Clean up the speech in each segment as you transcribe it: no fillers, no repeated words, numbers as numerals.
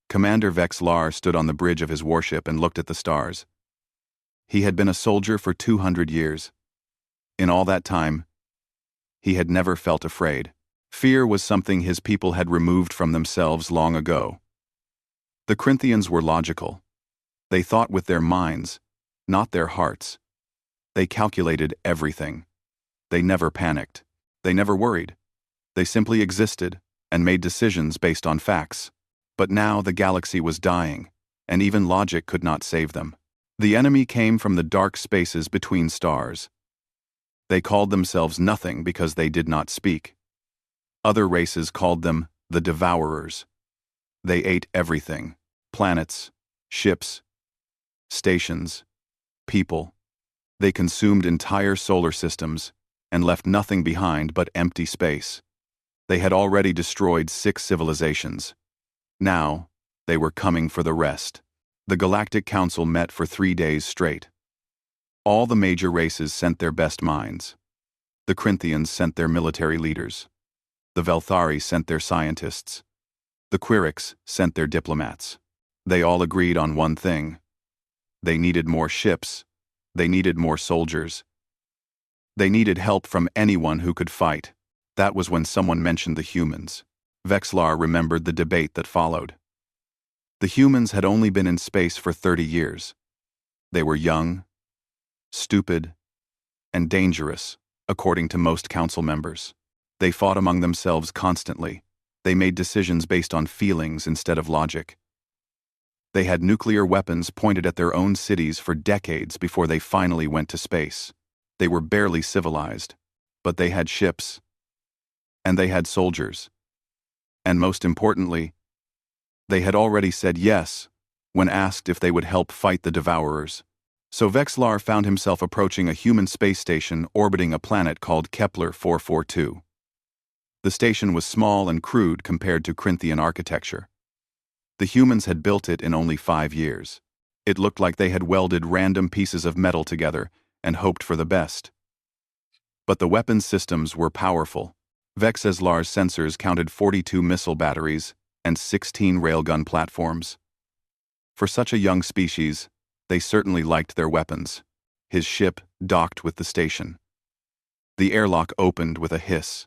Commander Vexlar stood on the bridge of his warship and looked at the stars. He had been a soldier for 200 years. In all that time, he had never felt afraid. Fear was something his people had removed from themselves long ago. The Corinthians were logical. They thought with their minds, not their hearts. They calculated everything. They never panicked. They never worried. They simply existed and made decisions based on facts. But now the galaxy was dying, and even logic could not save them. The enemy came from the dark spaces between stars. They called themselves nothing because they did not speak. Other races called them the Devourers. They ate everything: planets, ships, stations, people. They consumed entire solar systems and left nothing behind but empty space. They had already destroyed 6 civilizations. Now, they were coming for the rest. The Galactic Council met for 3 days straight. All the major races sent their best minds. The Corinthians sent their military leaders. The Velthari sent their scientists. The Quirics sent their diplomats. They all agreed on one thing. They needed more ships. They needed more soldiers. They needed help from anyone who could fight. That was when someone mentioned the humans. Vexlar remembered the debate that followed. The humans had only been in space for 30 years. They were young, stupid, and dangerous, according to most council members. They fought among themselves constantly. They made decisions based on feelings instead of logic. They had nuclear weapons pointed at their own cities for decades before they finally went to space. They were barely civilized, but they had ships. And they had soldiers. And most importantly, they had already said yes when asked if they would help fight the Devourers. So Vexlar found himself approaching a human space station orbiting a planet called Kepler 442. The station was small and crude compared to Corinthian architecture. The humans had built it in only 5 years. It looked like they had welded random pieces of metal together and hoped for the best. But the weapons systems were powerful. Vexlar's sensors counted 42 missile batteries and 16 railgun platforms. For such a young species, they certainly liked their weapons. His ship docked with the station. The airlock opened with a hiss.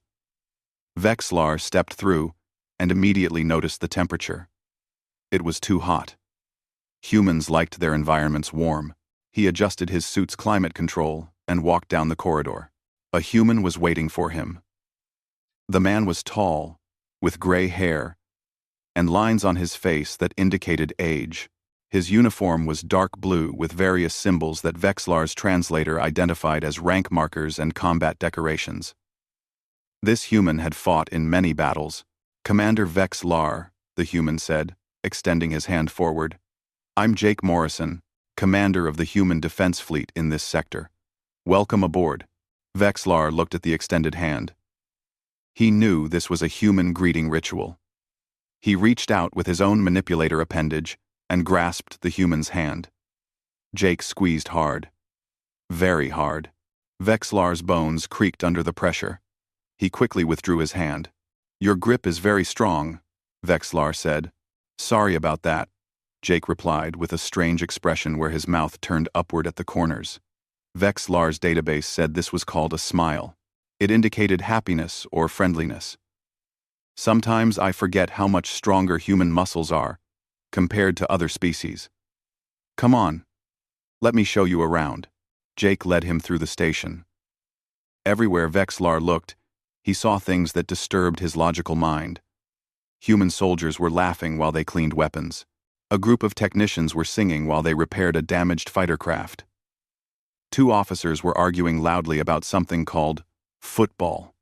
Vexlar stepped through and immediately noticed the temperature. It was too hot. Humans liked their environments warm. He adjusted his suit's climate control and walked down the corridor. A human was waiting for him. The man was tall, with gray hair, and lines on his face that indicated age. His uniform was dark blue with various symbols that Vexlar's translator identified as rank markers and combat decorations. This human had fought in many battles. "Commander Vexlar," the human said, extending his hand forward. "I'm Jake Morrison, commander of the Human Defense Fleet in this sector. Welcome aboard." Vexlar looked at the extended hand. He knew this was a human greeting ritual. He reached out with his own manipulator appendage and grasped the human's hand. Jake squeezed hard. Very hard. Vexlar's bones creaked under the pressure. He quickly withdrew his hand. "Your grip is very strong," Vexlar said. "Sorry about that," Jake replied with a strange expression where his mouth turned upward at the corners. Vexlar's database said this was called a smile. It indicated happiness or friendliness. "Sometimes I forget how much stronger human muscles are compared to other species. Come on, let me show you around." Jake led him through the station. Everywhere Vexlar looked, he saw things that disturbed his logical mind. Human soldiers were laughing while they cleaned weapons. A group of technicians were singing while they repaired a damaged fighter craft. 2 officers were arguing loudly about something called football,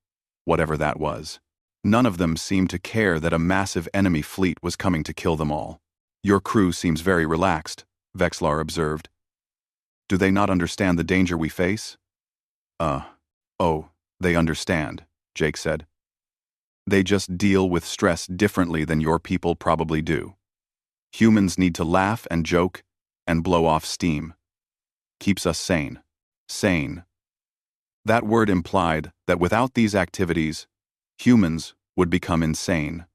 whatever that was. None of them seemed to care that a massive enemy fleet was coming to kill them all. "Your crew seems very relaxed," Vexlar observed. "Do they not understand the danger we face?" Oh, they understand," Jake said. "They just deal with stress differently than your people probably do. Humans need to laugh and joke and blow off steam. Keeps us sane. Sane." That word implied that without these activities, humans would become insane.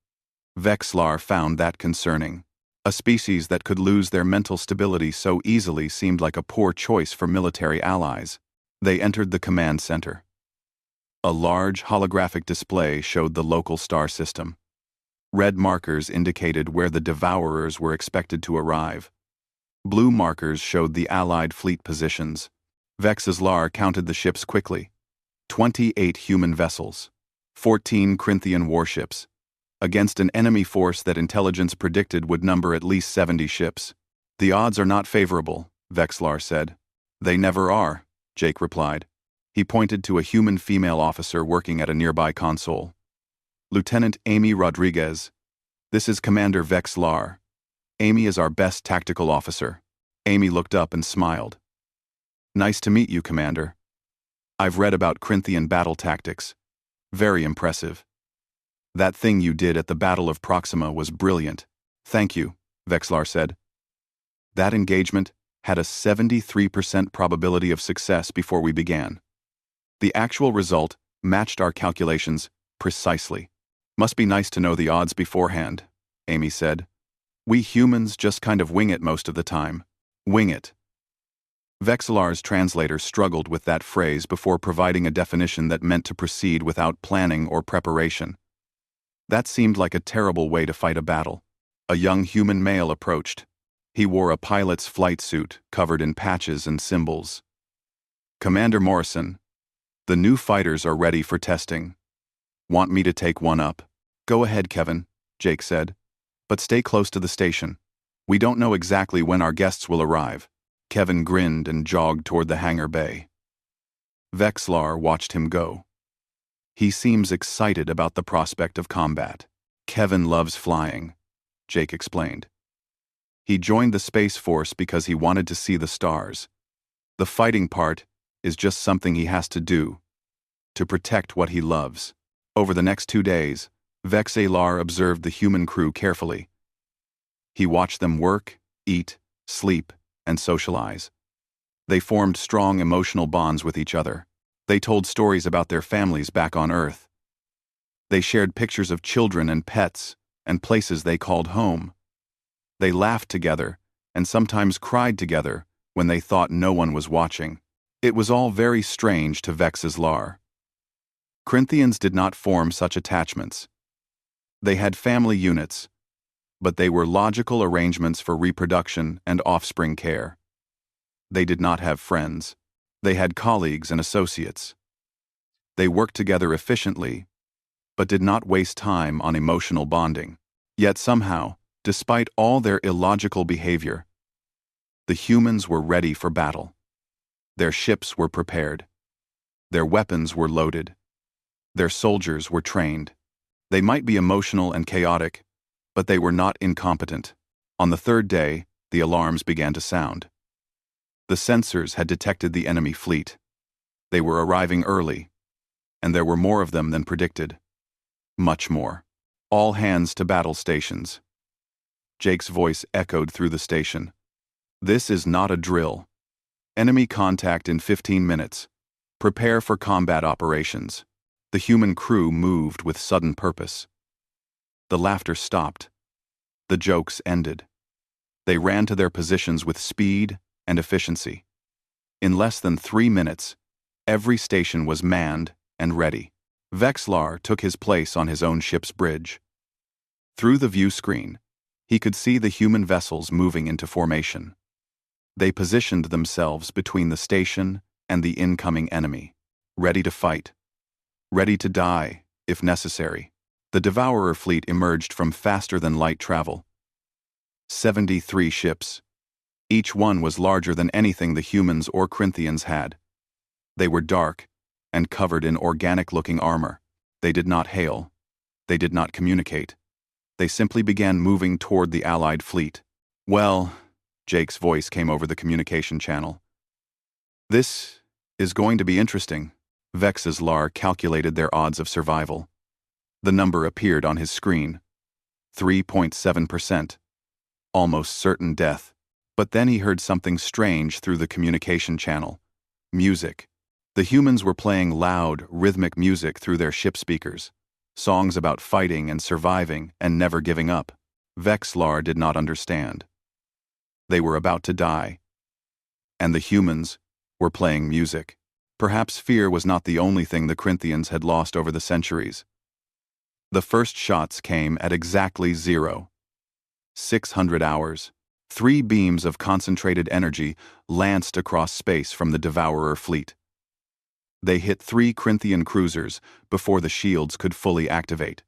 Vexlar found that concerning. A species that could lose their mental stability so easily seemed like a poor choice for military allies. They entered the command center. A large holographic display showed the local star system. Red markers indicated where the devourers were expected to arrive. Blue markers showed the Allied fleet positions. Vex'Lar counted the ships quickly. 28 human vessels, 14 Corinthian warships, against an enemy force that intelligence predicted would number at least 70 ships. The odds are not favorable, Vex'Lar said. They never are, Jake replied. He pointed to a human female officer working at a nearby console. Lieutenant Amy Rodriguez. This is Commander Vex'Lar. Amy is our best tactical officer. Amy looked up and smiled. Nice to meet you, Commander. I've read about Corinthian battle tactics. Very impressive. That thing you did at the Battle of Proxima was brilliant. Thank you, Vex'Lar said. That engagement had a 73% probability of success before we began. The actual result matched our calculations precisely. Must be nice to know the odds beforehand, Amy said. We humans just kind of wing it most of the time. Wing it. Vex'Lar's translator struggled with that phrase before providing a definition that meant to proceed without planning or preparation. That seemed like a terrible way to fight a battle. A young human male approached. He wore a pilot's flight suit covered in patches and symbols. Commander Morrison, the new fighters are ready for testing. Want me to take one up? Go ahead, Kevin, Jake said. But stay close to the station. We don't know exactly when our guests will arrive. Kevin grinned and jogged toward the hangar bay. Vex'Lar watched him go. He seems excited about the prospect of combat. Kevin loves flying, Jake explained. He joined the Space Force because he wanted to see the stars. The fighting part is just something he has to do, to protect what he loves. Over the next 2 days, Vex'Lar observed the human crew carefully. He watched them work, eat, sleep, and socialize. They formed strong emotional bonds with each other. They told stories about their families back on Earth. They shared pictures of children and pets and places they called home. They laughed together and sometimes cried together when they thought no one was watching. It was all very strange to Vex'Lar. Corinthians did not form such attachments. They had family units, but they were logical arrangements for reproduction and offspring care. They did not have friends. They had colleagues and associates. They worked together efficiently, but did not waste time on emotional bonding. Yet somehow, despite all their illogical behavior, the humans were ready for battle. Their ships were prepared. Their weapons were loaded. Their soldiers were trained. They might be emotional and chaotic, but they were not incompetent. On the 3rd day, the alarms began to sound. The sensors had detected the enemy fleet. They were arriving early, and there were more of them than predicted. Much more. All hands to battle stations. Jake's voice echoed through the station. This is not a drill. Enemy contact in 15 minutes. Prepare for combat operations. The human crew moved with sudden purpose. The laughter stopped. The jokes ended. They ran to their positions with speed and efficiency. In less than 3 minutes, every station was manned and ready. Vex'Lar took his place on his own ship's bridge. Through the view screen, he could see the human vessels moving into formation. They positioned themselves between the station and the incoming enemy, ready to fight, ready to die, if necessary. The Devourer fleet emerged from faster-than-light travel. 73 ships. Each one was larger than anything the humans or Corinthians had. They were dark and covered in organic-looking armor. They did not hail. They did not communicate. They simply began moving toward the Allied fleet. Well, Jake's voice came over the communication channel. This is going to be interesting. Vex'Lar calculated their odds of survival. The number appeared on his screen. 3.7%. Almost certain death. But then he heard something strange through the communication channel. Music. The humans were playing loud, rhythmic music through their ship speakers. Songs about fighting and surviving and never giving up. Vexlar did not understand. They were about to die. And the humans were playing music. Perhaps fear was not the only thing the Corinthians had lost over the centuries. The first shots came at exactly 600 hours. 3 beams of concentrated energy lanced across space from the Devourer fleet. They hit 3 Corinthian cruisers before the shields could fully activate.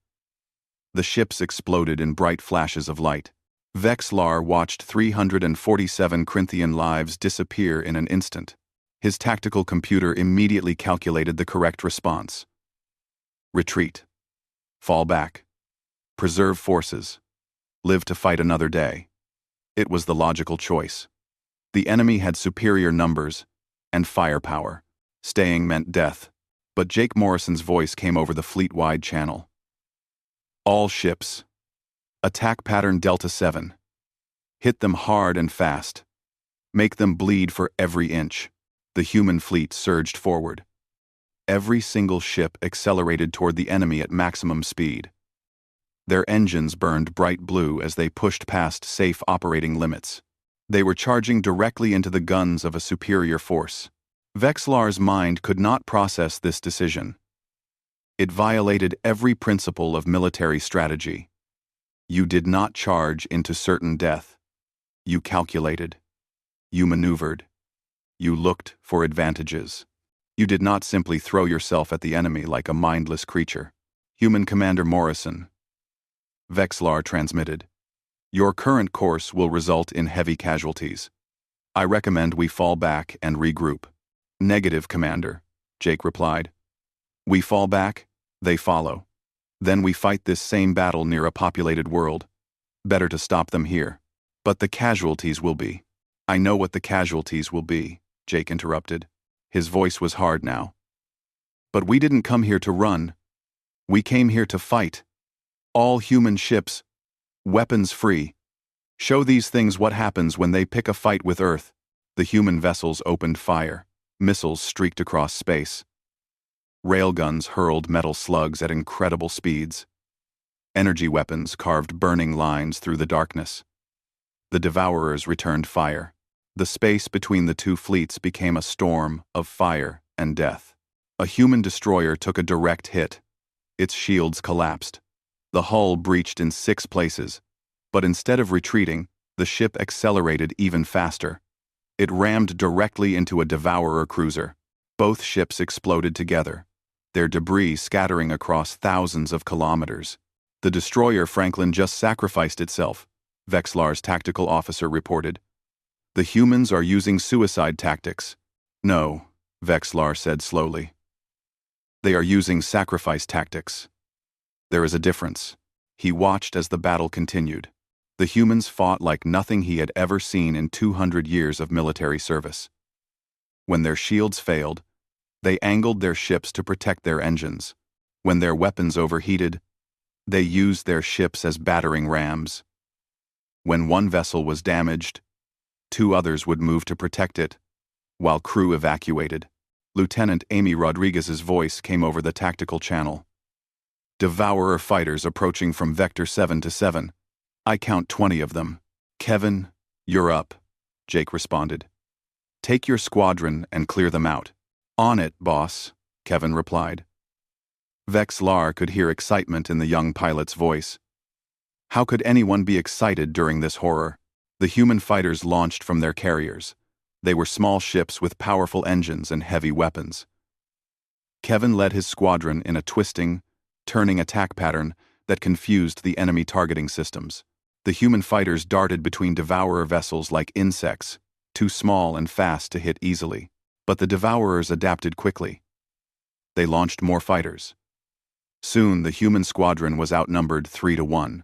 The ships exploded in bright flashes of light. Vexlar watched 347 Corinthian lives disappear in an instant. His tactical computer immediately calculated the correct response. Retreat. Fall back. Preserve forces. Live to fight another day. It was the logical choice. The enemy had superior numbers and firepower. Staying meant death, but Jake Morrison's voice came over the fleet-wide channel. All ships. Attack pattern Delta 7. Hit them hard and fast. Make them bleed for every inch. The human fleet surged forward. Every single ship accelerated toward the enemy at maximum speed. Their engines burned bright blue as they pushed past safe operating limits. They were charging directly into the guns of a superior force. Vexlar's mind could not process this decision. It violated every principle of military strategy. You did not charge into certain death. You calculated. You maneuvered. You looked for advantages. You did not simply throw yourself at the enemy like a mindless creature. Human Commander Morrison. Vexlar transmitted. Your current course will result in heavy casualties. I recommend we fall back and regroup. Negative, Commander, Jake replied. We fall back, they follow. Then we fight this same battle near a populated world. Better to stop them here. But the casualties will be. I know what the casualties will be, Jake interrupted. His voice was hard now. But we didn't come here to run. We came here to fight. All human ships, weapons free. Show these things what happens when they pick a fight with Earth. The human vessels opened fire. Missiles streaked across space. Railguns hurled metal slugs at incredible speeds. Energy weapons carved burning lines through the darkness. The Devourers returned fire. The space between the two fleets became a storm of fire and death. A human destroyer took a direct hit. Its shields collapsed. The hull breached in 6 places, but instead of retreating, the ship accelerated even faster. It rammed directly into a Devourer cruiser. Both ships exploded together, their debris scattering across thousands of kilometers. The destroyer Franklin just sacrificed itself, Vexlar's tactical officer reported. The humans are using suicide tactics. No, Vexlar said slowly. They are using sacrifice tactics. There is a difference. He watched as the battle continued. The humans fought like nothing he had ever seen in 200 years of military service. When their shields failed, they angled their ships to protect their engines. When their weapons overheated, they used their ships as battering rams. When one vessel was damaged, 2 others would move to protect it, while crew evacuated. Lieutenant Amy Rodriguez's voice came over the tactical channel. Devourer fighters approaching from Vector 7 to 7. I count 20 of them. Kevin, you're up, Jake responded. Take your squadron and clear them out. On it, boss, Kevin replied. Vexlar could hear excitement in the young pilot's voice. How could anyone be excited during this horror? The human fighters launched from their carriers. They were small ships with powerful engines and heavy weapons. Kevin led his squadron in a twisting, turning attack pattern that confused the enemy targeting systems. The human fighters darted between Devourer vessels like insects, too small and fast to hit easily. But the Devourers adapted quickly. They launched more fighters. Soon the human squadron was outnumbered 3-1.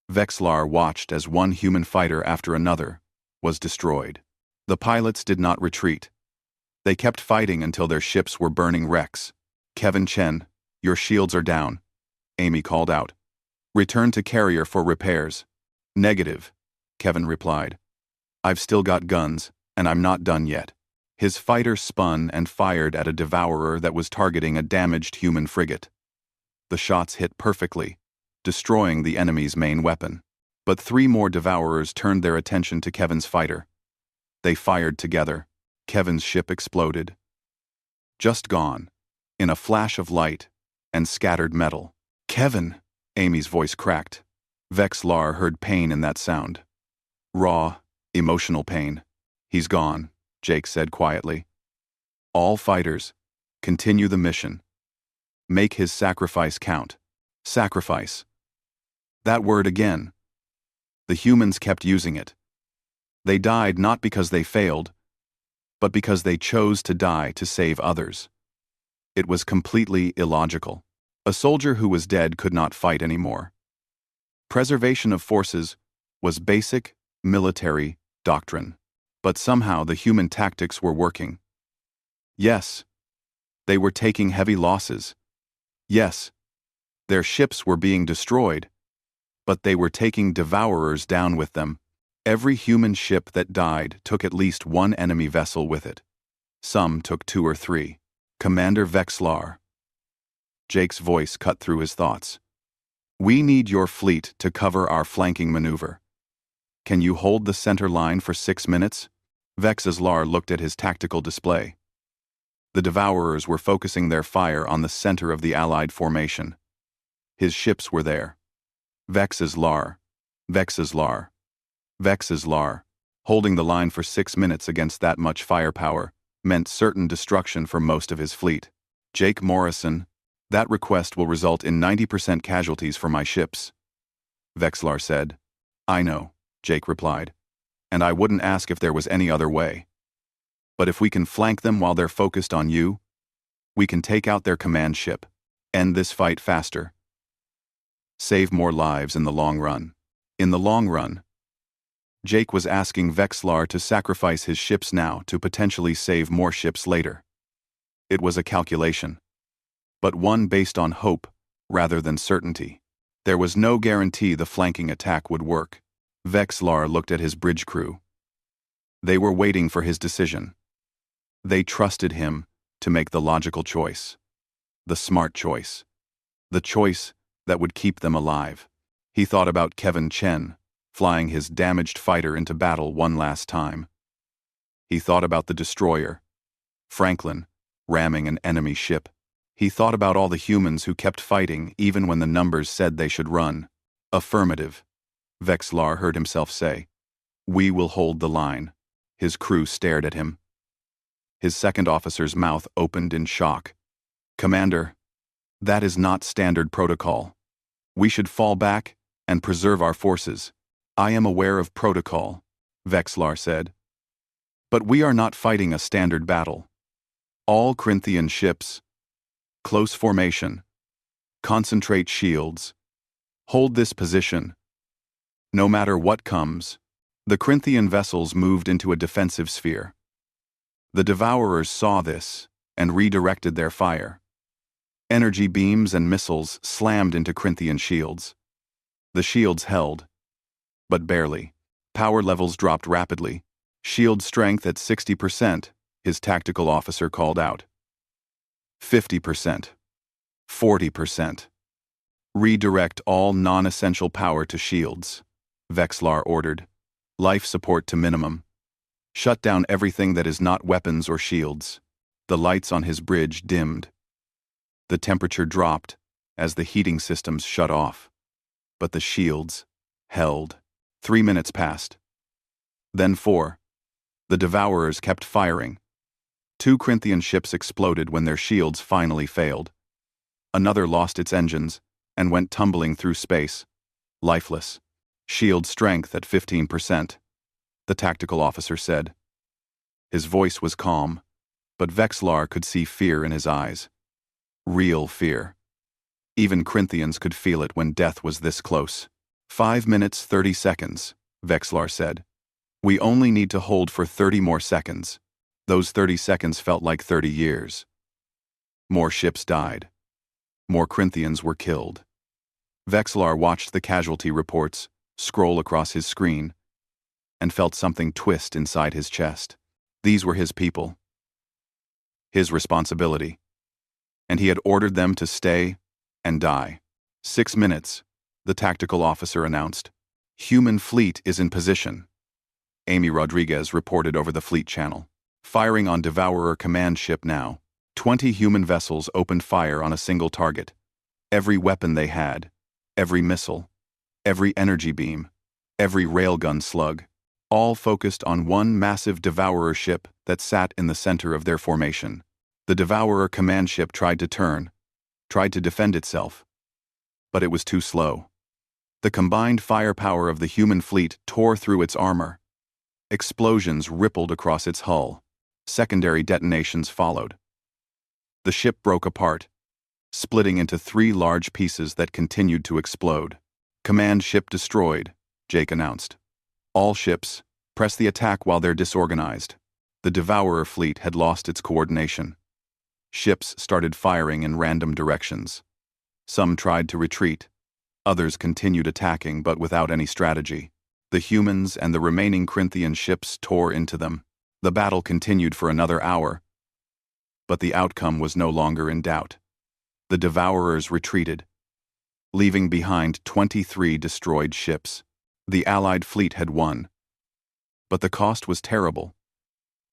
Vexlar watched as one human fighter after another was destroyed. The pilots did not retreat. They kept fighting until their ships were burning wrecks. Kevin Chen, your shields are down, Amy called out. Return to carrier for repairs. Negative, Kevin replied. I've still got guns, and I'm not done yet. His fighter spun and fired at a Devourer that was targeting a damaged human frigate. The shots hit perfectly, destroying the enemy's main weapon. But 3 more devourers turned their attention to Kevin's fighter. They fired together. Kevin's ship exploded. Just gone, in a flash of light and scattered metal. "Kevin!" Amy's voice cracked. Vexlar heard pain in that sound. Raw, emotional pain. "He's gone," Jake said quietly. "All fighters, continue the mission. Make his sacrifice count." Sacrifice. That word again. The humans kept using it. They died not because they failed, but because they chose to die to save others. It was completely illogical. A soldier who was dead could not fight anymore. Preservation of forces was basic military doctrine. But somehow the human tactics were working. Yes, they were taking heavy losses. Yes, their ships were being destroyed, but they were taking devourers down with them. Every human ship that died took at least one enemy vessel with it. Some took 2 or 3. "Commander Vexlar." Jake's voice cut through his thoughts. "We need your fleet to cover our flanking maneuver. Can you hold the center line for 6 minutes? Vexlar looked at his tactical display. The devourers were focusing their fire on the center of the Allied formation. His ships were there. Vexlar, Vexlar, Vexlar. Holding the line for 6 minutes against that much firepower meant certain destruction for most of his fleet. "Jake Morrison, that request will result in 90% casualties for my ships," Vexlar said. "I know," Jake replied. "And I wouldn't ask if there was any other way. But if we can flank them while they're focused on you, we can take out their command ship, end this fight faster. Save more lives in the long run." In the long run, Jake was asking Vexlar to sacrifice his ships now to potentially save more ships later. It was a calculation, but one based on hope rather than certainty. There was no guarantee the flanking attack would work. Vexlar looked at his bridge crew. They were waiting for his decision. They trusted him to make the logical choice, the smart choice, the choice that would keep them alive. He thought about Kevin Chen, flying his damaged fighter into battle one last time. He thought about the destroyer, Franklin, ramming an enemy ship. He thought about all the humans who kept fighting even when the numbers said they should run. "Affirmative," Vexlar heard himself say. "We will hold the line." His crew stared at him. His second officer's mouth opened in shock. "Commander, that is not standard protocol. We should fall back and preserve our forces." "I am aware of protocol," Vexlar said. "But we are not fighting a standard battle. All Corinthian ships, close formation, concentrate shields, hold this position. No matter what comes." The Corinthian vessels moved into a defensive sphere. The devourers saw this and redirected their fire. Energy beams and missiles slammed into Corinthian shields. The shields held, but barely. Power levels dropped rapidly. "Shield strength at 60%, his tactical officer called out. 50%. 40%. "Redirect all non-essential power to shields," Vexlar ordered. "Life support to minimum. Shut down everything that is not weapons or shields." The lights on his bridge dimmed. The temperature dropped as the heating systems shut off. But the shields held. 3 minutes passed. Then 4. The devourers kept firing. 2 Corinthian ships exploded when their shields finally failed. Another lost its engines and went tumbling through space, lifeless. "Shield strength at 15%, the tactical officer said. His voice was calm, but Vexlar could see fear in his eyes. Real fear. Even Corinthians could feel it when death was this close. 5 minutes 30 seconds, Vexlar said. "We only need to hold for 30 more seconds." Those 30 seconds felt like 30 years. More ships died. More Corinthians were killed. Vexlar watched the casualty reports scroll across his screen and felt something twist inside his chest. These were his people. His responsibility. And he had ordered them to stay and die. 6 minutes, the tactical officer announced. Human fleet is in position, Amy Rodriguez reported over the fleet channel. Firing on Devourer command ship now. 20 human vessels opened fire on a single target. Every weapon they had, every missile, every energy beam, every railgun slug, all focused on one massive Devourer ship that sat in the center of their formation. The Devourer command ship tried to turn, tried to defend itself, but it was too slow. The combined firepower of the human fleet tore through its armor. Explosions rippled across its hull. Secondary detonations followed. The ship broke apart, splitting into 3 large pieces that continued to explode. Command ship destroyed, Jake announced. All ships, press the attack while they're disorganized. The Devourer fleet had lost its coordination. Ships started firing in random directions. Some tried to retreat. Others continued attacking but without any strategy. The humans and the remaining Corinthian ships tore into them. The battle continued for another hour, but the outcome was no longer in doubt. The Devourers retreated, leaving behind 23 destroyed ships. The Allied fleet had won, but the cost was terrible.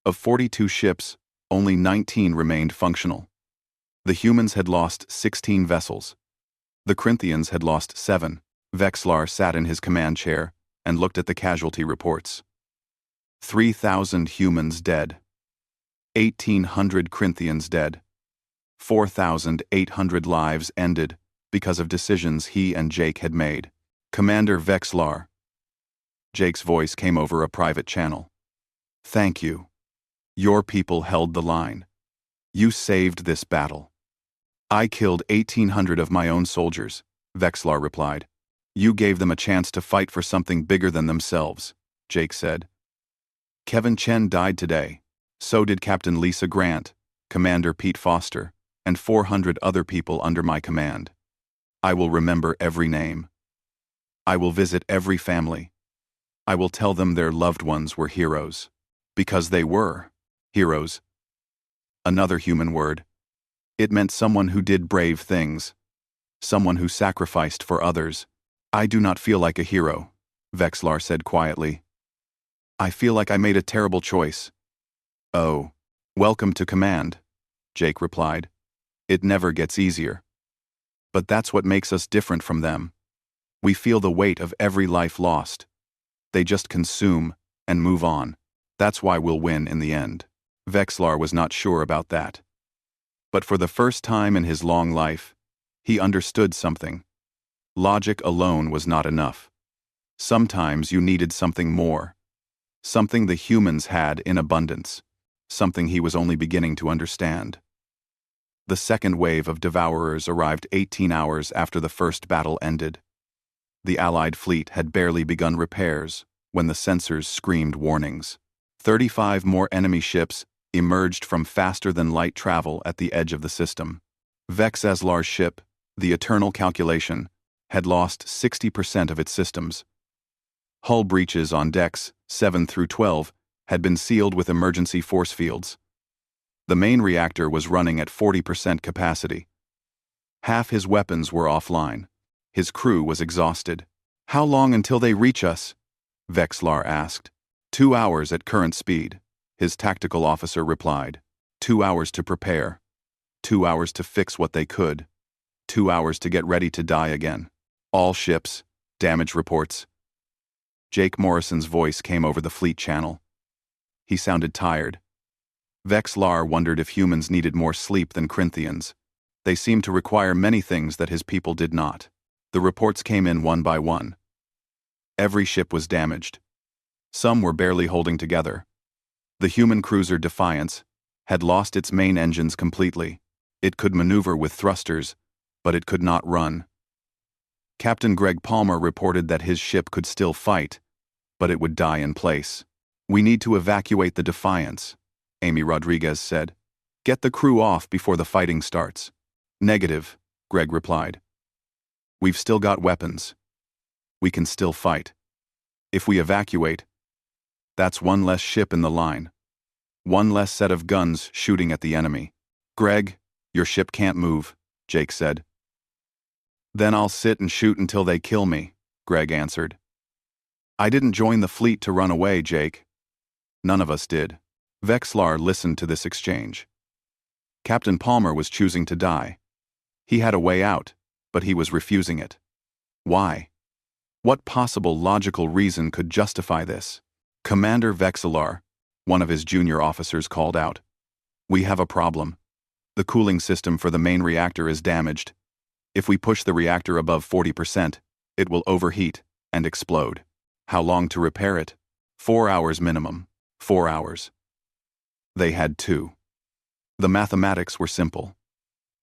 Of 42 ships, only 19 remained functional. The humans had lost 16 vessels. The Corinthians had lost 7. Vexlar sat in his command chair and looked at the casualty reports. 3,000 humans dead. 1,800 Corinthians dead. 4,800 lives ended because of decisions he and Jake had made. Commander Vexlar. Jake's voice came over a private channel. Thank you. Your people held the line. You saved this battle. I killed 1,800 of my own soldiers, Vexlar replied. You gave them a chance to fight for something bigger than themselves, Jake said. Kevin Chen died today. So did Captain Lisa Grant, Commander Pete Foster, and 400 other people under my command. I will remember every name. I will visit every family. I will tell them their loved ones were heroes. Because they were heroes. Another human word. It meant someone who did brave things. Someone who sacrificed for others. I do not feel like a hero, Vexlar said quietly. I feel like I made a terrible choice. Oh, welcome to command, Jake replied. It never gets easier. But that's what makes us different from them. We feel the weight of every life lost. They just consume and move on. That's why we'll win in the end. Vexlar was not sure about that. But for the first time in his long life, he understood something. Logic alone was not enough. Sometimes you needed something more. Something the humans had in abundance. Something he was only beginning to understand. The second wave of Devourers arrived 18 hours after the first battle ended. The Allied fleet had barely begun repairs when the sensors screamed warnings. 35 more enemy ships emerged from faster-than-light travel at the edge of the system. Vexlar's ship, the Eternal Calculation, had lost 60% of its systems. Hull breaches on decks 7 through 12 had been sealed with emergency force fields. The main reactor was running at 40% capacity. Half his weapons were offline. His crew was exhausted. How long until they reach us? Vexlar asked. 2 hours at current speed, his tactical officer replied. 2 hours to prepare. 2 hours to fix what they could. 2 hours to get ready to die again. All ships, damage reports. Jake Morrison's voice came over the fleet channel. He sounded tired. Vexlar wondered if humans needed more sleep than Corinthians. They seemed to require many things that his people did not. The reports came in one by one. Every ship was damaged. Some were barely holding together. The human cruiser Defiance had lost its main engines completely. It could maneuver with thrusters, but it could not run. Captain Greg Palmer reported that his ship could still fight, but it would die in place. We need to evacuate the Defiance, Amy Rodriguez said. Get the crew off before the fighting starts. Negative, Greg replied. We've still got weapons. We can still fight. If we evacuate, that's one less ship in the line. One less set of guns shooting at the enemy. Greg, your ship can't move, Jake said. Then I'll sit and shoot until they kill me, Greg answered. I didn't join the fleet to run away, Jake. None of us did. Vexlar listened to this exchange. Captain Palmer was choosing to die. He had a way out, but he was refusing it. Why? What possible logical reason could justify this? Commander Vexlar, one of his junior officers, called out. We have a problem. The cooling system for the main reactor is damaged. If we push the reactor above 40%, it will overheat and explode. How long to repair it? 4 hours minimum. 4 hours. They had 2. The mathematics were simple.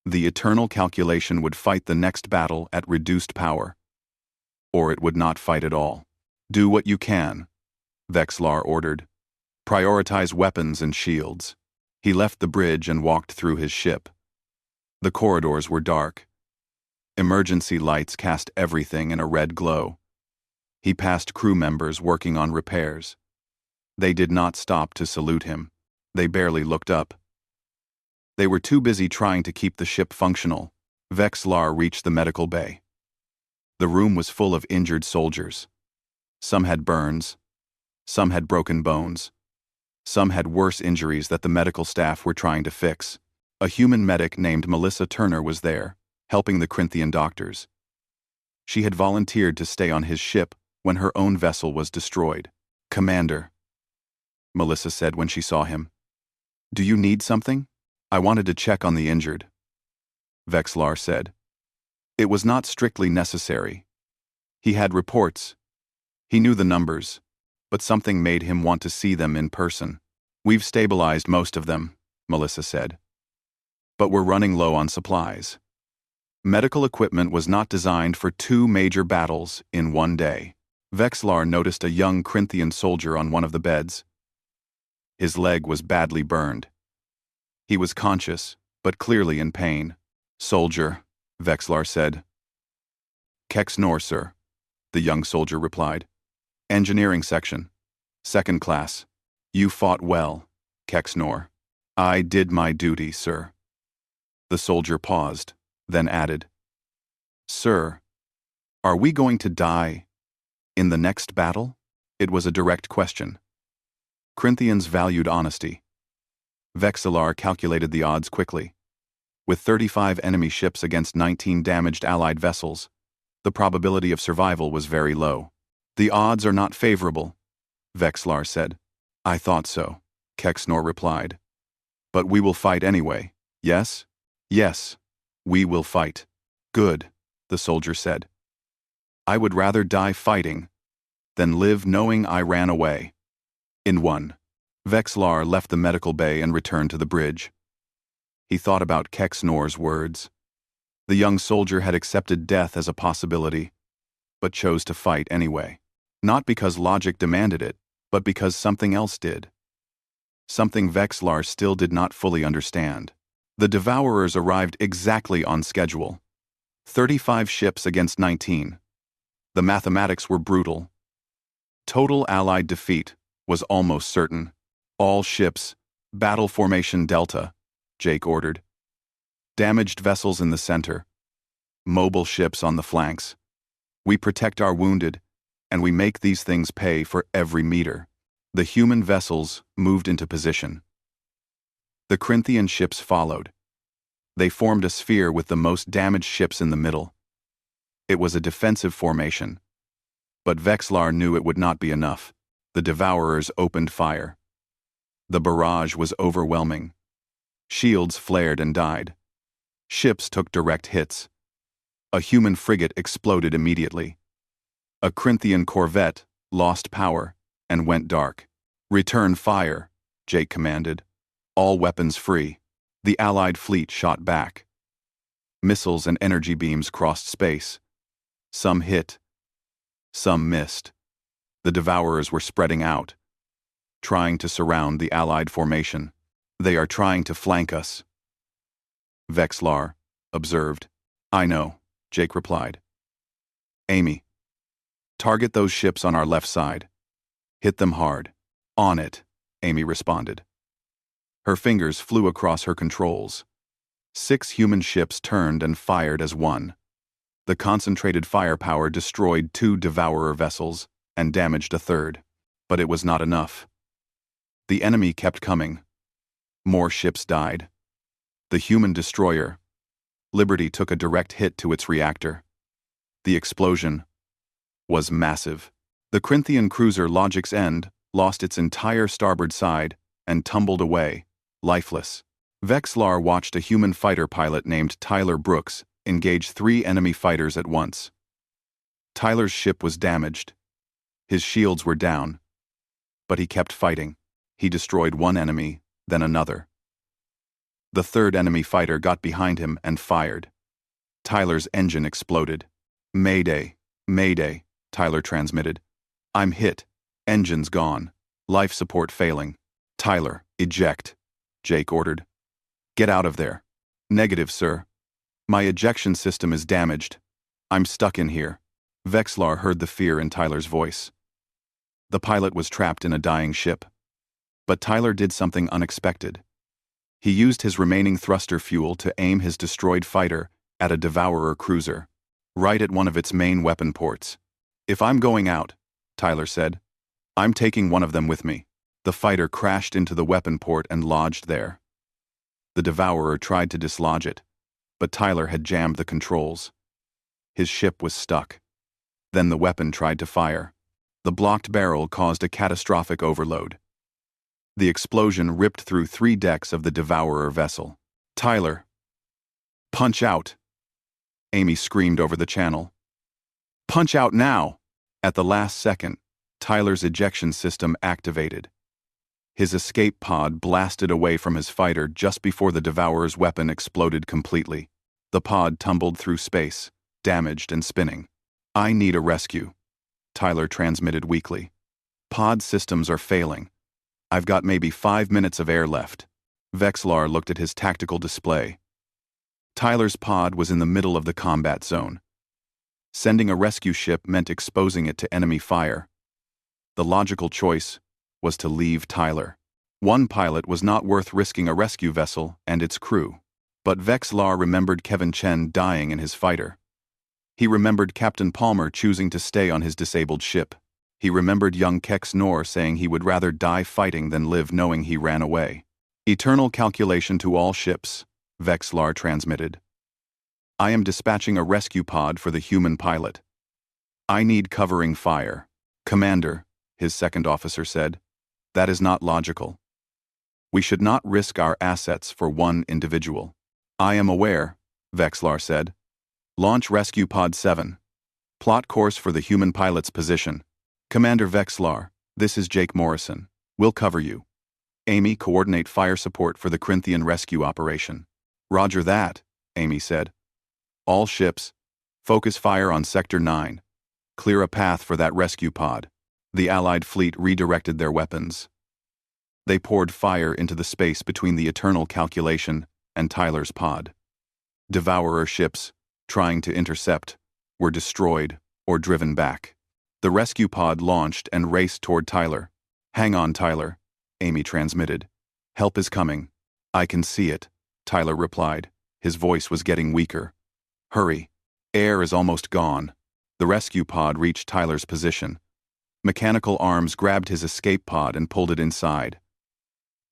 The eternal calculation would fight the next battle at reduced power. Or it would not fight at all. Do what you can, Vexlar ordered. Prioritize weapons and shields. He left the bridge and walked through his ship. The corridors were dark. Emergency lights cast everything in a red glow. He passed crew members working on repairs. They did not stop to salute him. They barely looked up. They were too busy trying to keep the ship functional. Vexlar reached the medical bay. The room was full of injured soldiers. Some had burns. Some had broken bones. Some had worse injuries that the medical staff were trying to fix. A human medic named Melissa Turner was there, helping the Corinthian doctors. She had volunteered to stay on his ship when her own vessel was destroyed. Commander, Melissa said when she saw him. Do you need something? I wanted to check on the injured. Vexlar said. It was not strictly necessary. He had reports. He knew the numbers, but something made him want to see them in person. We've stabilized most of them, Melissa said. But we're running low on supplies. Medical equipment was not designed for 2 major battles in one day. Vexlar noticed a young Corinthian soldier on one of the beds. His leg was badly burned. He was conscious, but clearly in pain. Soldier, Vexlar said. Kex Nor, sir, the young soldier replied. Engineering section. 2nd class. You fought well, Kex Nor. I did my duty, sir. The soldier paused, then added. Sir, are we going to die in the next battle? It was a direct question. Corinthians valued honesty. Vexlar calculated the odds quickly. With 35 enemy ships against 19 damaged Allied vessels, the probability of survival was very low. The odds are not favorable, Vexlar said. I thought so, Kex Nor replied. But we will fight anyway, yes? Yes, we will fight. Good, the soldier said. I would rather die fighting than live knowing I ran away. In 1. Vexlar left the medical bay and returned to the bridge. He thought about Kex Nor's words. The young soldier had accepted death as a possibility, but chose to fight anyway. Not because logic demanded it, but because something else did. Something Vexlar still did not fully understand. The Devourers arrived exactly on schedule. 35 ships against 19. The mathematics were brutal. Total Allied defeat was almost certain. All ships, battle formation Delta, Jake ordered. Damaged vessels in the center. Mobile ships on the flanks. We protect our wounded, and we make these things pay for every meter. The human vessels moved into position. The Corinthian ships followed. They formed a sphere with the most damaged ships in the middle. It was a defensive formation. But Vexlar knew it would not be enough. The Devourers opened fire. The barrage was overwhelming. Shields flared and died. Ships took direct hits. A human frigate exploded immediately. A Corinthian corvette lost power and went dark. Return fire, Jake commanded. All weapons free. The Allied fleet shot back. Missiles and energy beams crossed space. Some hit. Some missed. The Devourers were spreading out, trying to surround the Allied formation. They are trying to flank us, Vexlar observed. I know, Jake replied. Amy, target those ships on our left side. Hit them hard. On it, Amy responded. Her fingers flew across her controls. 6 human ships turned and fired as one. The concentrated firepower destroyed 2 Devourer vessels. and damaged a third. But it was not enough. The enemy kept coming. More ships died. The human destroyer, Liberty, took a direct hit to its reactor. The explosion was massive. The Corinthian cruiser Logic's End lost its entire starboard side and tumbled away, lifeless. Vexlar watched a human fighter pilot named Tyler Brooks engage 3 enemy fighters at once. Tyler's ship was damaged. His shields were down. But he kept fighting. He destroyed one enemy, then another. The third enemy fighter got behind him and fired. Tyler's engine exploded. "Mayday, Mayday," Tyler transmitted. "I'm hit. Engine's gone. Life support failing." "Tyler, eject," Jake ordered. "Get out of there." "Negative, sir. My ejection system is damaged. I'm stuck in here." Vexlar heard the fear in Tyler's voice. The pilot was trapped in a dying ship. But Tyler did something unexpected. He used his remaining thruster fuel to aim his destroyed fighter at a Devourer cruiser, right at one of its main weapon ports. "If I'm going out," Tyler said, "I'm taking one of them with me." The fighter crashed into the weapon port and lodged there. The Devourer tried to dislodge it, but Tyler had jammed the controls. His ship was stuck. Then the weapon tried to fire. The blocked barrel caused a catastrophic overload. The explosion ripped through 3 decks of the Devourer vessel. "Tyler, punch out!" Amy screamed over the channel. "Punch out now!" At the last second, Tyler's ejection system activated. His escape pod blasted away from his fighter just before the Devourer's weapon exploded completely. The pod tumbled through space, damaged and spinning. "I need a rescue," Tyler transmitted weakly. "Pod systems are failing. I've got maybe 5 minutes of air left." Vexlar looked at his tactical display. Tyler's pod was in the middle of the combat zone. Sending a rescue ship meant exposing it to enemy fire. The logical choice was to leave Tyler. One pilot was not worth risking a rescue vessel and its crew. But Vexlar remembered Kevin Chen dying in his fighter. He remembered Captain Palmer choosing to stay on his disabled ship. He remembered young Kex Nor saying he would rather die fighting than live knowing he ran away. "Eternal calculation to all ships," Vexlar transmitted. "I am dispatching a rescue pod for the human pilot. I need covering fire." "Commander," his second officer said, "that is not logical. We should not risk our assets for one individual." "I am aware," Vexlar said. "Launch Rescue Pod 7. Plot course for the human pilot's position." "Commander Vexlar, this is Jake Morrison. We'll cover you." "Amy, coordinate fire support for the Corinthian rescue operation." "Roger that," Amy said. "All ships, focus fire on Sector 9. Clear a path for that rescue pod." The Allied fleet redirected their weapons. They poured fire into the space between the Eternal Calculation and Tyler's pod. Devourer ships, trying to intercept, were destroyed or driven back. The rescue pod launched and raced toward Tyler. "Hang on, Tyler," Amy transmitted. "Help is coming." "I can see it," Tyler replied. His voice was getting weaker. "Hurry. Air is almost gone." The rescue pod reached Tyler's position. Mechanical arms grabbed his escape pod and pulled it inside.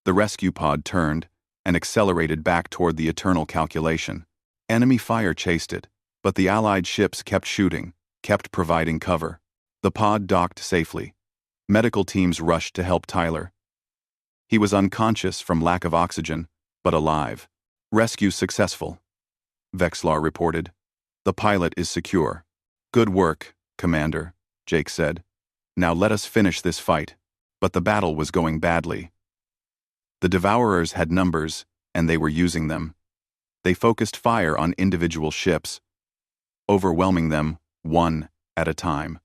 The rescue pod turned and accelerated back toward the Eternal Calculation. Enemy fire chased it, but the Allied ships kept shooting, kept providing cover. The pod docked safely. Medical teams rushed to help Tyler. He was unconscious from lack of oxygen, but alive. "Rescue successful," Vexlar reported. "The pilot is secure." "Good work, Commander," Jake said. "Now let us finish this fight." But the battle was going badly. The Devourers had numbers, and they were using them. They focused fire on individual ships, overwhelming them one at a time.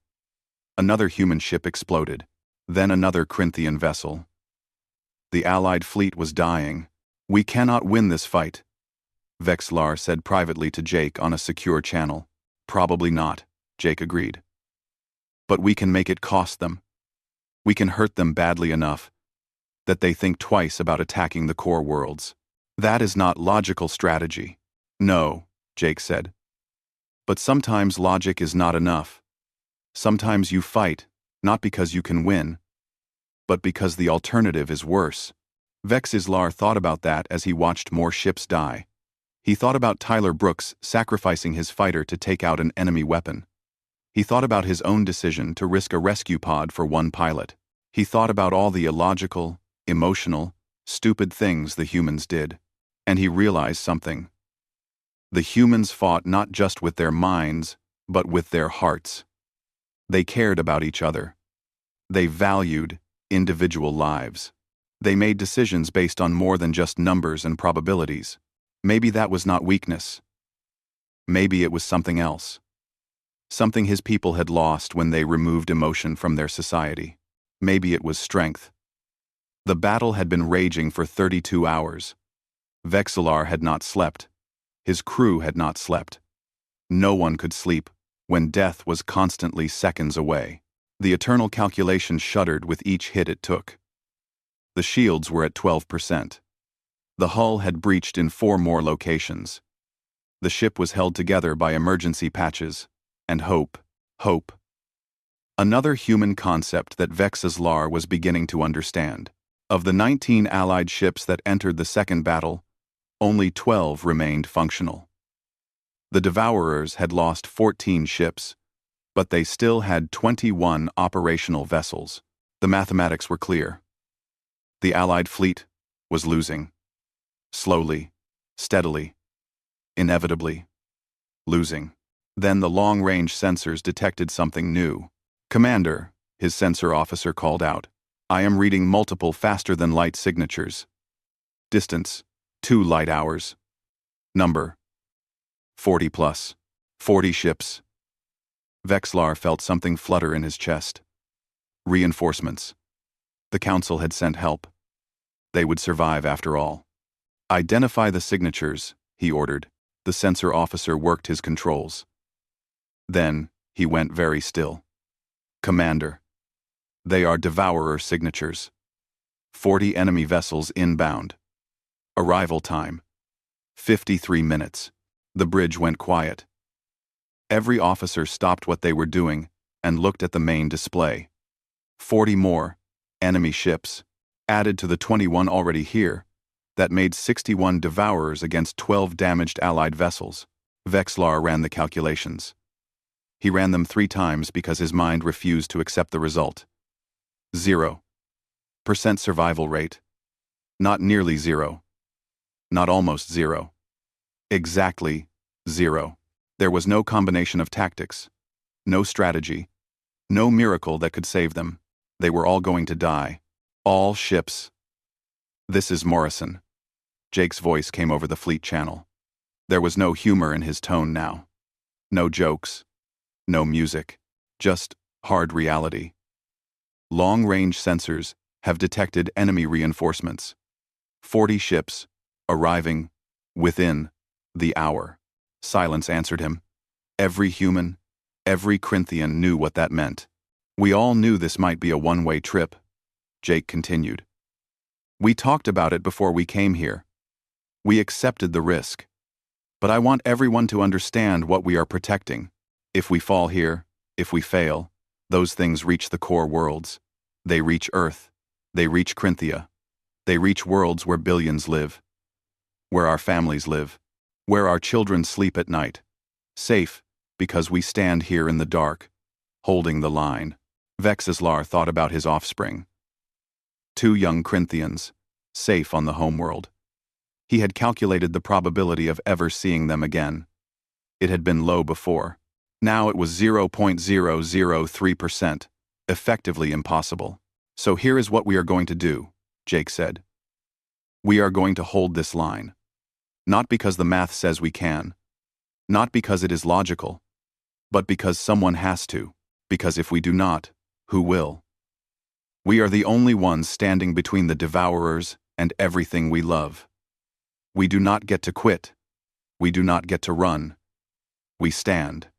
Another human ship exploded, then another Corinthian vessel. The Allied fleet was dying. "We cannot win this fight," Vexlar said privately to Jake on a secure channel. "Probably not," Jake agreed. "But we can make it cost them. We can hurt them badly enough that they think twice about attacking the core worlds." "That is not logical strategy." "No," Jake said. "But sometimes logic is not enough. Sometimes you fight, Not because you can win, but because the alternative is worse. Vex'Islar thought about that as he watched more ships die. He thought about Tyler Brooks sacrificing his fighter to take out an enemy weapon. He thought about his own decision to risk a rescue pod for one pilot. He thought about all the illogical, emotional, stupid things the humans did. And he realized something. The humans fought not just with their minds, but with their hearts. They cared about each other. They valued individual lives. They made decisions based on more than just numbers and probabilities. Maybe that was not weakness. Maybe it was something else. Something his people had lost when they removed emotion from their society. Maybe it was strength. The battle had been raging for 32 hours. Vex'Islar had not slept. His crew had not slept. No one could sleep when death was constantly seconds away. The eternal calculation shuddered with each hit it took. The shields were at 12%. The hull had breached in 4 more locations. The ship was held together by emergency patches, and hope. Another human concept that Vex'Islar was beginning to understand. Of the 19 Allied ships that entered the second battle, only 12 remained functional. The Devourers had lost 14 ships, but they still had 21 operational vessels. The mathematics were clear. The Allied fleet was losing. Slowly, steadily, inevitably, losing. Then the long-range sensors detected something new. "Commander," his sensor officer called out, "I am reading multiple faster-than-light signatures. Distance, 2 light hours. Number, 40 plus. 40 ships." Vex'Islar felt something flutter in his chest. Reinforcements. The Council had sent help. They would survive after all. "Identify the signatures," he ordered. The sensor officer worked his controls. Then, he went very still. "Commander, they are Devourer signatures. 40 enemy vessels inbound. Arrival time, 53 minutes. The bridge went quiet. Every officer stopped what they were doing and looked at the main display. 40 more enemy ships, added to the 21 already here, that made 61 Devourers against 12 damaged Allied vessels. Vex'Islar ran the calculations. He ran them 3 times because his mind refused to accept the result. 0% survival rate. Not nearly 0. Not almost 0. Exactly 0. There was no combination of tactics, no strategy, no miracle that could save them. They were all going to die. All ships. "This is Morrison." Jake's voice came over the fleet channel. There was no humor in his tone now. No jokes. No music. Just hard reality. Long-range sensors have detected enemy reinforcements. 40 ships, arriving, within, the hour. Silence answered him. Every human, every Corinthian knew what that meant. "We all knew this might be a one-way trip," Jake continued. "We talked about it before we came here. We accepted the risk. But I want everyone to understand what we are protecting. If we fall here, if we fail, those things reach the core worlds. They reach Earth. They reach Corinthia. They reach worlds where billions live. Where our families live. Where our children sleep at night. Safe, because we stand here in the dark, holding the line." Vex'Islar thought about his offspring. 2 young Corinthians, safe on the homeworld. He had calculated the probability of ever seeing them again. It had been low before. Now it was 0.003%, effectively impossible. "So here is what we are going to do," Jake said. "We are going to hold this line. Not because the math says we can. Not because it is logical. But because someone has to. Because if we do not, who will? We are the only ones standing between the Devourers and everything we love. We do not get to quit. We do not get to run. We stand.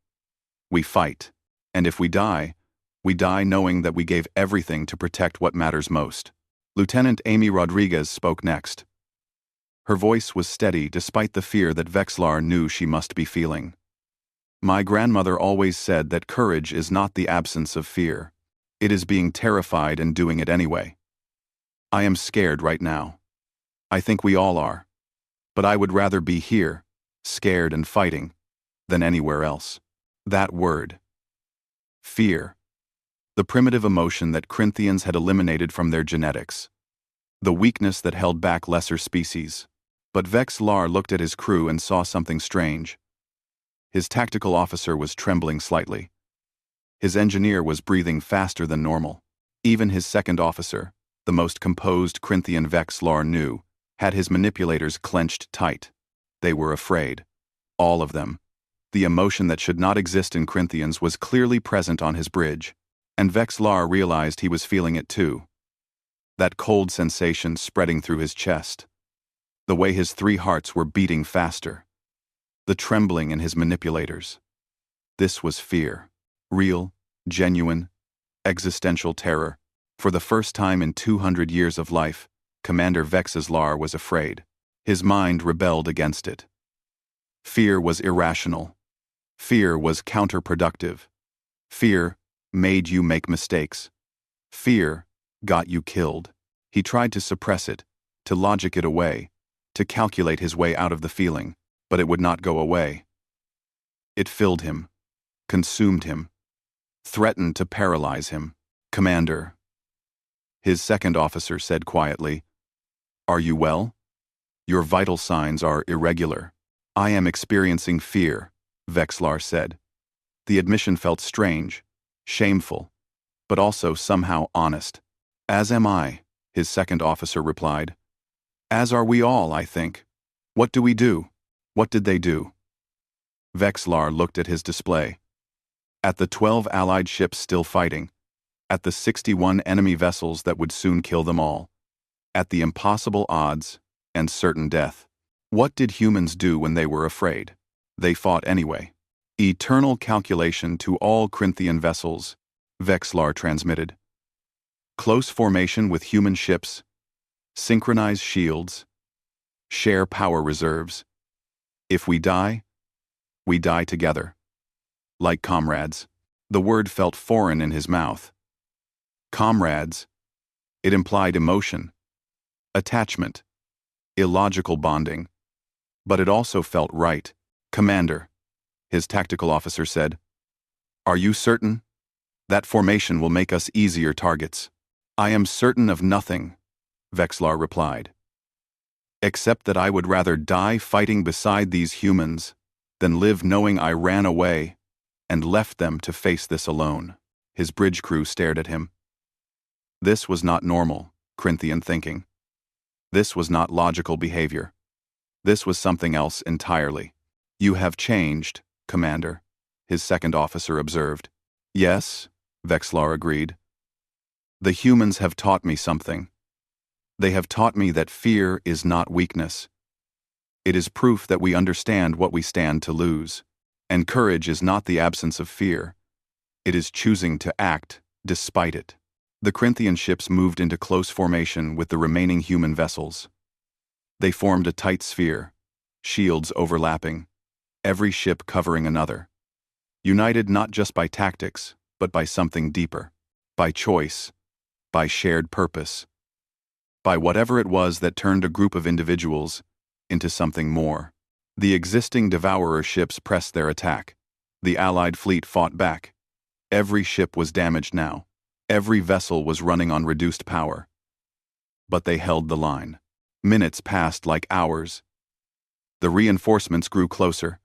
We fight. And if we die knowing that we gave everything to protect what matters most." Lieutenant Amy Rodriguez spoke next. Her voice was steady despite the fear that Vex'Islar knew she must be feeling. "My grandmother always said that courage is not the absence of fear. It is being terrified and doing it anyway. I am scared right now. I think we all are. But I would rather be here, scared and fighting, than anywhere else. That word. Fear. The primitive emotion that Corinthians had eliminated from their genetics. The weakness that held back lesser species. But Vex Lar looked at his crew and saw something strange. His tactical officer was trembling slightly. His engineer was breathing faster than normal. Even his second officer, the most composed Corinthian Vex Lar knew, had his manipulators clenched tight. They were afraid. All of them. The emotion that should not exist in Corinthians was clearly present on his bridge, and Vex Lar realized he was feeling it too. That cold sensation spreading through his chest. The way his 3 hearts were beating faster. The trembling in his manipulators. This was fear. Real, genuine, existential terror. For the first time in 200 years of life, Commander Vex Lar was afraid. His mind rebelled against it. Fear was irrational. Fear was counterproductive. Fear made you make mistakes. Fear got you killed. He tried to suppress it, to logic it away, to calculate his way out of the feeling, but it would not go away. It filled him, consumed him, threatened to paralyze him. Commander. His second officer said quietly, "Are you well? Your vital signs are irregular." "I am experiencing fear," Vex Lar said. The admission felt strange, shameful, but also somehow honest. "As am I," his second officer replied. "As are we all, I think. What do we do? What did they do?" Vex Lar looked at his display. At the 12 Allied ships still fighting. At the 61 enemy vessels that would soon kill them all. At the impossible odds and certain death. What did humans do when they were afraid? They fought anyway. "Eternal calculation to all Corinthian vessels," Vex Lar transmitted. "Close formation with human ships. Synchronize shields. Share power reserves. If we die together. Like comrades." The word felt foreign in his mouth. Comrades. It implied emotion, attachment, illogical bonding. But it also felt right. "Commander," his tactical officer said. "Are you certain? That formation will make us easier targets." "I am certain of nothing," Vex Lar replied. "Except that I would rather die fighting beside these humans than live knowing I ran away and left them to face this alone." His bridge crew stared at him. This was not normal, Corinthian thinking. This was not logical behavior. This was something else entirely. "You have changed, Commander," his second officer observed. "Yes," Vex Lar agreed. "The humans have taught me something. They have taught me that fear is not weakness. It is proof that we understand what we stand to lose. And courage is not the absence of fear. It is choosing to act despite it." The Corinthian ships moved into close formation with the remaining human vessels. They formed a tight sphere, shields overlapping, every ship covering another. United not just by tactics, but by something deeper. By choice, by shared purpose. By whatever it was that turned a group of individuals into something more. The existing Devourer ships pressed their attack. The Allied fleet fought back. Every ship was damaged now. Every vessel was running on reduced power. But they held the line. Minutes passed like hours. The reinforcements grew closer.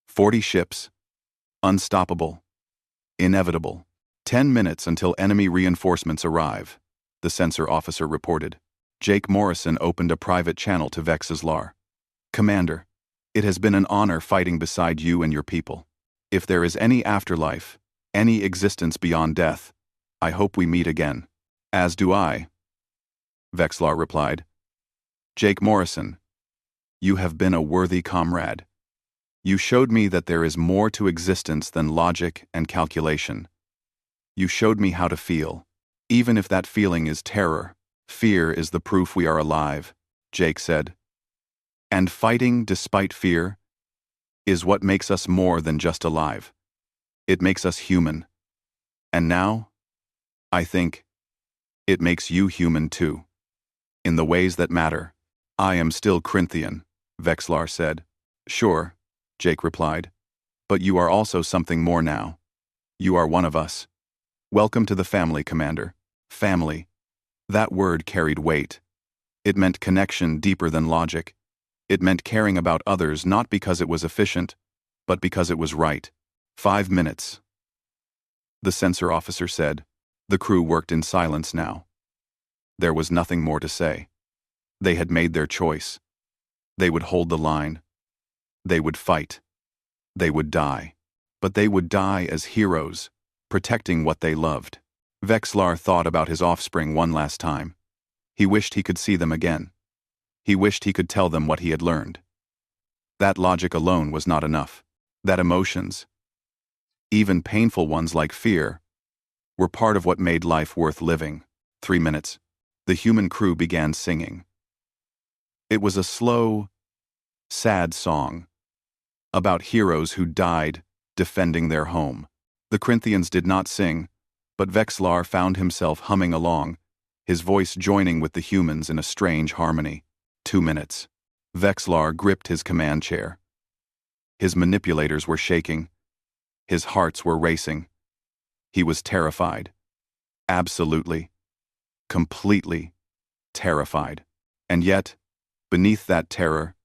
40 ships. Unstoppable. Inevitable. 10 minutes until enemy reinforcements arrive, the sensor officer reported. Jake Morrison opened a private channel to Vex Lar. "Commander, it has been an honor fighting beside you and your people. If there is any afterlife, any existence beyond death, I hope we meet again." "As do I," Vex Lar replied. "Jake Morrison, you have been a worthy comrade. You showed me that there is more to existence than logic and calculation. You showed me how to feel. Even if that feeling is terror, fear is the proof we are alive," Jake said. "And fighting despite fear is what makes us more than just alive. It makes us human. And now, I think it makes you human too. In the ways that matter. I am still Corinthian, Vexlar said. Sure, Jake replied. But you are also something more now. You are one of us. Welcome to the family, Commander. Family. That word carried weight. It meant connection deeper than logic. It meant caring about others not because it was efficient, but because it was right. 5 minutes. The sensor officer said. The crew worked in silence now. There was nothing more to say. They had made their choice. They would hold the line. They would fight. They would die. But they would die as heroes, protecting what they loved. Vexlar thought about his offspring one last time. He wished he could see them again. He wished he could tell them what he had learned. That logic alone was not enough. That emotions, even painful ones like fear, were part of what made life worth living. 3 minutes. The human crew began singing. It was a slow, sad song about heroes who died defending their home. The Corinthians did not sing, but Vexlar found himself humming along, his voice joining with the humans in a strange harmony. 2 minutes. Vexlar gripped his command chair. His manipulators were shaking. His hearts were racing. He was terrified. Absolutely, completely terrified. And yet, beneath that terror,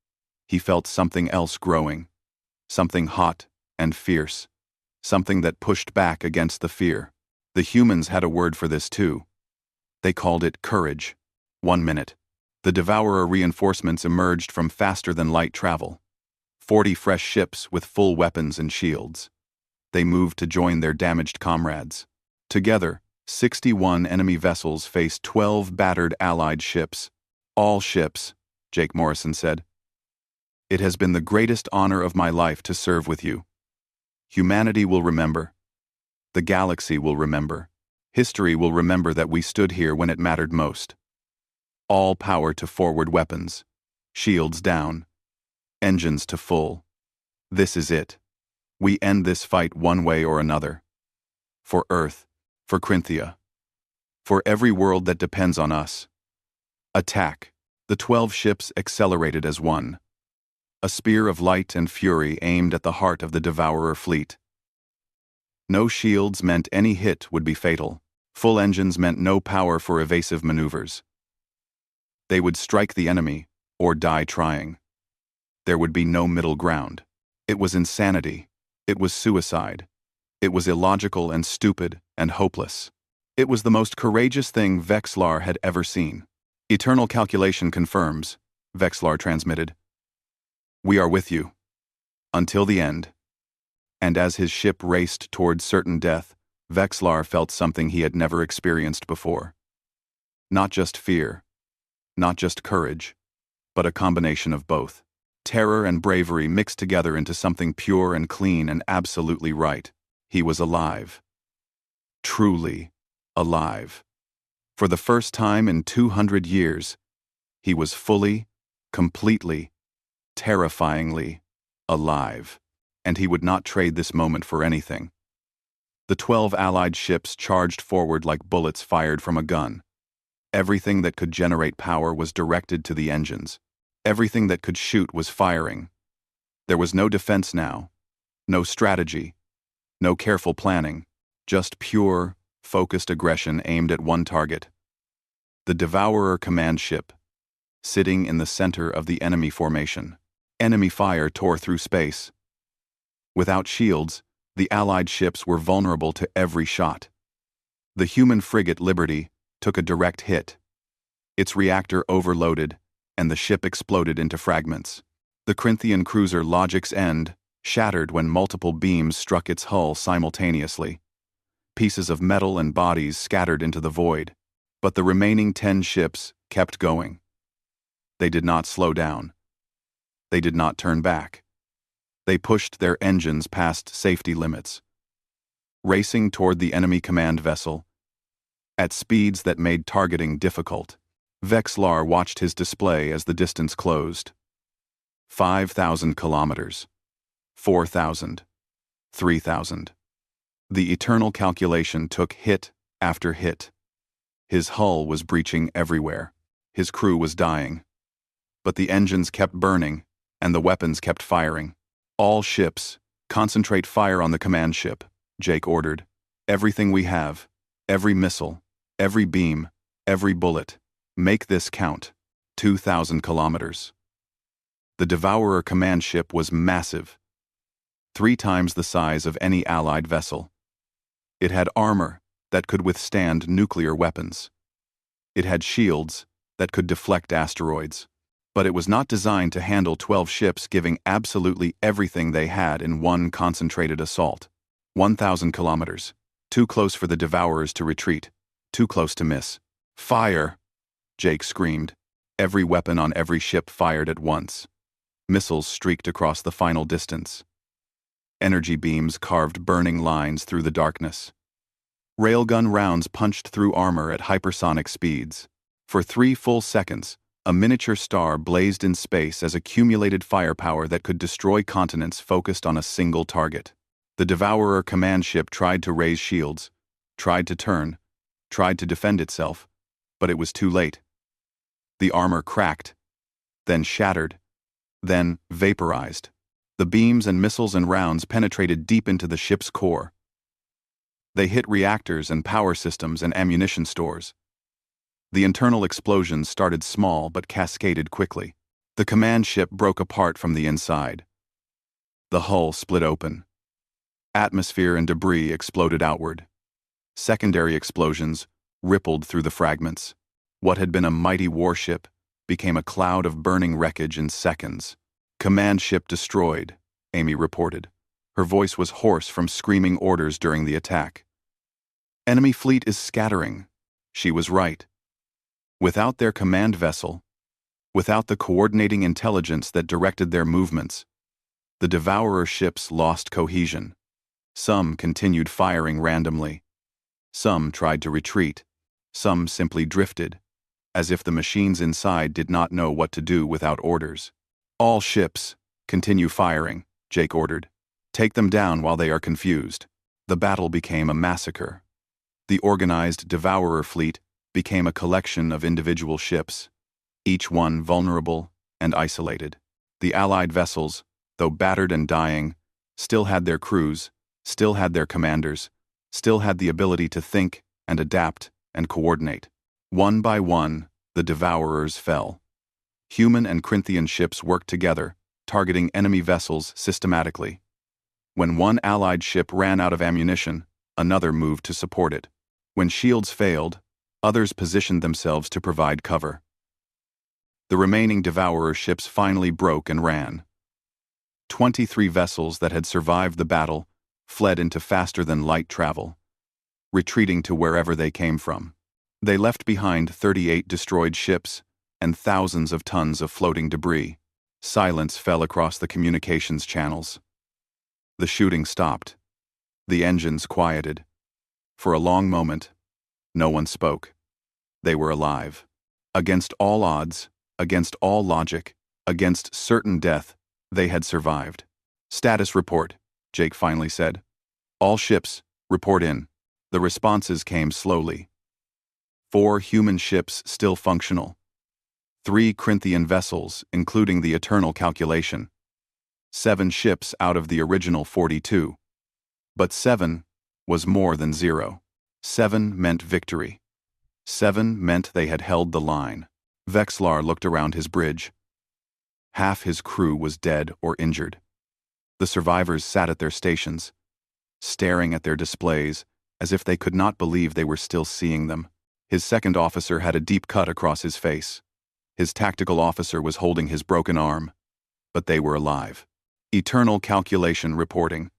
he felt something else growing. Something hot and fierce. Something that pushed back against the fear. The humans had a word for this too. They called it courage. 1 minute. The Devourer reinforcements emerged from faster-than-light travel. 40 fresh ships with full weapons and shields. They moved to join their damaged comrades. Together, 61 enemy vessels faced 12 battered Allied ships. All ships, Jake Morrison said. It has been the greatest honor of my life to serve with you. Humanity will remember. The galaxy will remember. History will remember that we stood here when it mattered most. All power to forward weapons. Shields down. Engines to full. This is it. We end this fight one way or another. For Earth. For Corinthia. For every world that depends on us. Attack. The 12 ships accelerated as one. A spear of light and fury aimed at the heart of the Devourer fleet. No shields meant any hit would be fatal. Full engines meant no power for evasive maneuvers. They would strike the enemy, or die trying. There would be no middle ground. It was insanity. It was suicide. It was illogical and stupid and hopeless. It was the most courageous thing Vexlar had ever seen. Eternal calculation confirms, Vexlar transmitted. We are with you. Until the end. And as his ship raced toward certain death, Vexlar felt something he had never experienced before. Not just fear. Not just courage, but a combination of both. Terror and bravery mixed together into something pure and clean and absolutely right. He was alive. Truly alive. For the first time in 200 years, he was fully, completely, terrifyingly alive. And he would not trade this moment for anything. The 12 Allied ships charged forward like bullets fired from a gun. Everything that could generate power was directed to the engines. Everything that could shoot was firing. There was no defense now, no strategy, no careful planning, just pure, focused aggression aimed at one target. The Devourer command ship, sitting in the center of the enemy formation. Enemy fire tore through space. Without shields, the Allied ships were vulnerable to every shot. The human frigate Liberty took a direct hit. Its reactor overloaded, and the ship exploded into fragments. The Corinthian cruiser Logic's End shattered when multiple beams struck its hull simultaneously. Pieces of metal and bodies scattered into the void, but the remaining 10 ships kept going. They did not slow down. They did not turn back. They pushed their engines past safety limits. Racing toward the enemy command vessel, at speeds that made targeting difficult, Vexlar watched his display as the distance closed. 5,000 kilometers. 4,000. 3,000. The eternal calculation took hit after hit. His hull was breaching everywhere. His crew was dying. But the engines kept burning, and the weapons kept firing. All ships, concentrate fire on the command ship, Jake ordered. Everything we have, every missile, every beam, every bullet. Make this count. 2,000 kilometers. The Devourer command ship was massive, 3 times the size of any Allied vessel. It had armor that could withstand nuclear weapons. It had shields that could deflect asteroids. But it was not designed to handle 12 ships giving absolutely everything they had in one concentrated assault. 1,000 kilometers. Too close for the Devourers to retreat. Too close to miss. Fire! Jake screamed. Every weapon on every ship fired at once. Missiles streaked across the final distance. Energy beams carved burning lines through the darkness. Railgun rounds punched through armor at hypersonic speeds. For 3 full seconds, a miniature star blazed in space as accumulated firepower that could destroy continents focused on a single target. The Devourer command ship tried to raise shields, tried to turn, tried to defend itself, but it was too late. The armor cracked, then shattered, then vaporized. The beams and missiles and rounds penetrated deep into the ship's core. They hit reactors and power systems and ammunition stores. The internal explosions started small but cascaded quickly. The command ship broke apart from the inside. The hull split open. Atmosphere and debris exploded outward. Secondary explosions rippled through the fragments. What had been a mighty warship became a cloud of burning wreckage in seconds. Command ship destroyed, Amy reported. Her voice was hoarse from screaming orders during the attack. Enemy fleet is scattering. She was right. Without their command vessel, without the coordinating intelligence that directed their movements, the Devourer ships lost cohesion. Some continued firing randomly. Some tried to retreat. Some simply drifted, as if the machines inside did not know what to do without orders. All ships, continue firing, Jake ordered. Take them down while they are confused. The battle became a massacre. The organized Devourer fleet became a collection of individual ships, each one vulnerable and isolated. The Allied vessels, though battered and dying, still had their crews, still had their commanders, still had the ability to think and adapt and coordinate. One by one, the Devourers fell. Human and Corinthian ships worked together, targeting enemy vessels systematically. When one Allied ship ran out of ammunition, another moved to support it. When shields failed, others positioned themselves to provide cover. The remaining Devourer ships finally broke and ran. 23 vessels that had survived the battle fled into faster-than-light travel, retreating to wherever they came from. They left behind 38 destroyed ships and thousands of tons of floating debris. Silence fell across the communications channels. The shooting stopped. The engines quieted. For a long moment, no one spoke. They were alive. Against all odds, against all logic, against certain death, they had survived. Status report, Jake finally said. All ships, report in. The responses came slowly. 4 human ships still functional. 3 Corinthian vessels, including the Eternal Calculation. 7 ships out of the original 42. But 7 was more than 0. 7 meant victory. 7 meant they had held the line. Vexlar looked around his bridge. Half his crew was dead or injured. The survivors sat at their stations, staring at their displays as if they could not believe they were still seeing them. His second officer had a deep cut across his face. His tactical officer was holding his broken arm, but they were alive. Eternal Calculation reporting.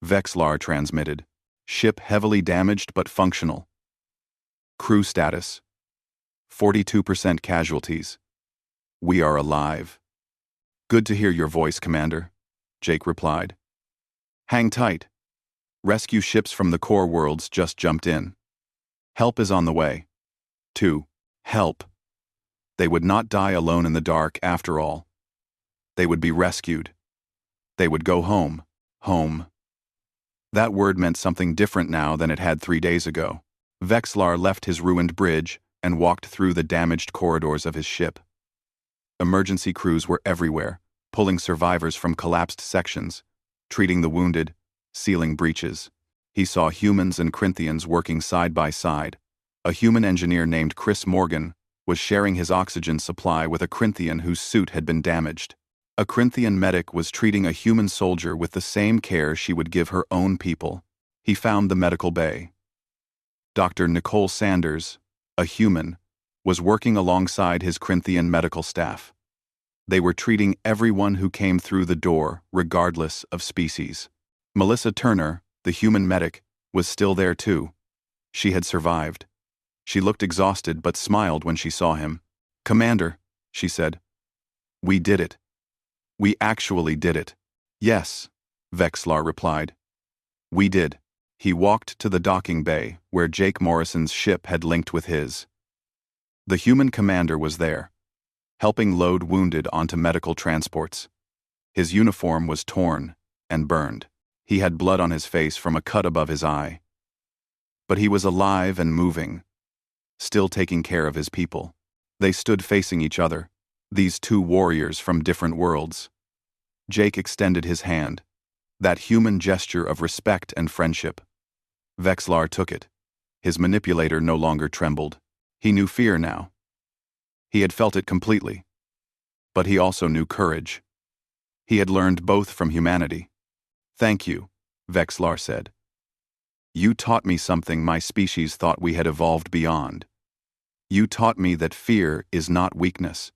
Vexlar transmitted. Ship heavily damaged but functional. Crew status. 42% casualties. We are alive. Good to hear your voice, Commander, Jake replied. Hang tight. Rescue ships from the core worlds just jumped in. Help is on the way. 2. Help. They would not die alone in the dark after all. They would be rescued. They would go home. Home. That word meant something different now than it had 3 days ago. Vexlar left his ruined bridge and walked through the damaged corridors of his ship. Emergency crews were everywhere, pulling survivors from collapsed sections, treating the wounded, sealing breaches. He saw humans and Corinthians working side by side. A human engineer named Chris Morgan was sharing his oxygen supply with a Corinthian whose suit had been damaged. A Corinthian medic was treating a human soldier with the same care she would give her own people. He found the medical bay. Dr. Nicole Sanders, a human, was working alongside his Corinthian medical staff. They were treating everyone who came through the door, regardless of species. Melissa Turner, the human medic, was still there too. She had survived. She looked exhausted but smiled when she saw him. "Commander," she said. "We did it. We actually did it." "Yes," Vexlar replied. "We did." He walked to the docking bay, where Jake Morrison's ship had linked with his. The human commander was there, helping load wounded onto medical transports. His uniform was torn and burned. He had blood on his face from a cut above his eye. But he was alive and moving, still taking care of his people. They stood facing each other, these two warriors from different worlds. Jake extended his hand, that human gesture of respect and friendship. Vexlar took it. His manipulator no longer trembled. He knew fear now. He had felt it completely. But he also knew courage. He had learned both from humanity. "Thank you," Vexlar said. "You taught me something my species thought we had evolved beyond. You taught me that fear is not weakness,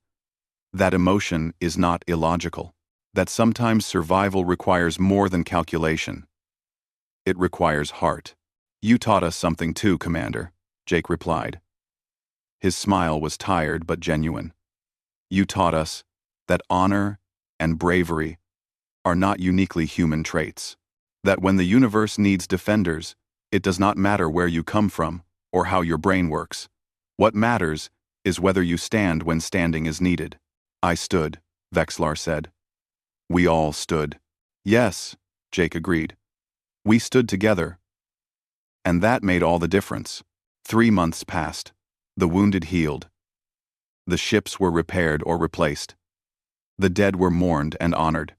that emotion is not illogical, that sometimes survival requires more than calculation. It requires heart." "You taught us something too, Commander," Jake replied. His smile was tired but genuine. "You taught us that honor and bravery are not uniquely human traits. That when the universe needs defenders, it does not matter where you come from or how your brain works. What matters is whether you stand when standing is needed." "I stood," Vexlar said. "We all stood." "Yes," Jake agreed. "We stood together. And that made all the difference." 3 months passed. The wounded healed. The ships were repaired or replaced. The dead were mourned and honored.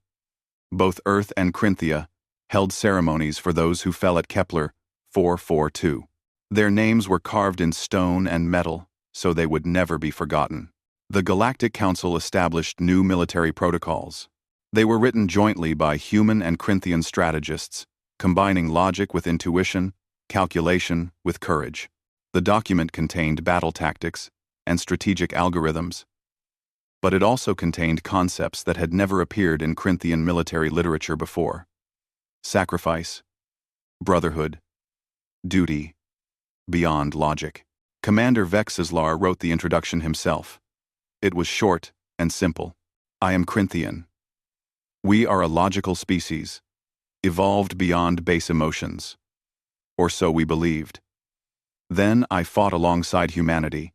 Both Earth and Corinthia held ceremonies for those who fell at Kepler 442. Their names were carved in stone and metal, so they would never be forgotten. The Galactic Council established new military protocols. They were written jointly by human and Corinthian strategists, combining logic with intuition, calculation with courage. The document contained battle tactics and strategic algorithms, but it also contained concepts that had never appeared in Corinthian military literature before. Sacrifice, brotherhood, duty, beyond logic. Commander Vexlar wrote the introduction himself. It was short and simple. "I am Corinthian. We are a logical species, evolved beyond base emotions. Or so we believed. Then I fought alongside humanity,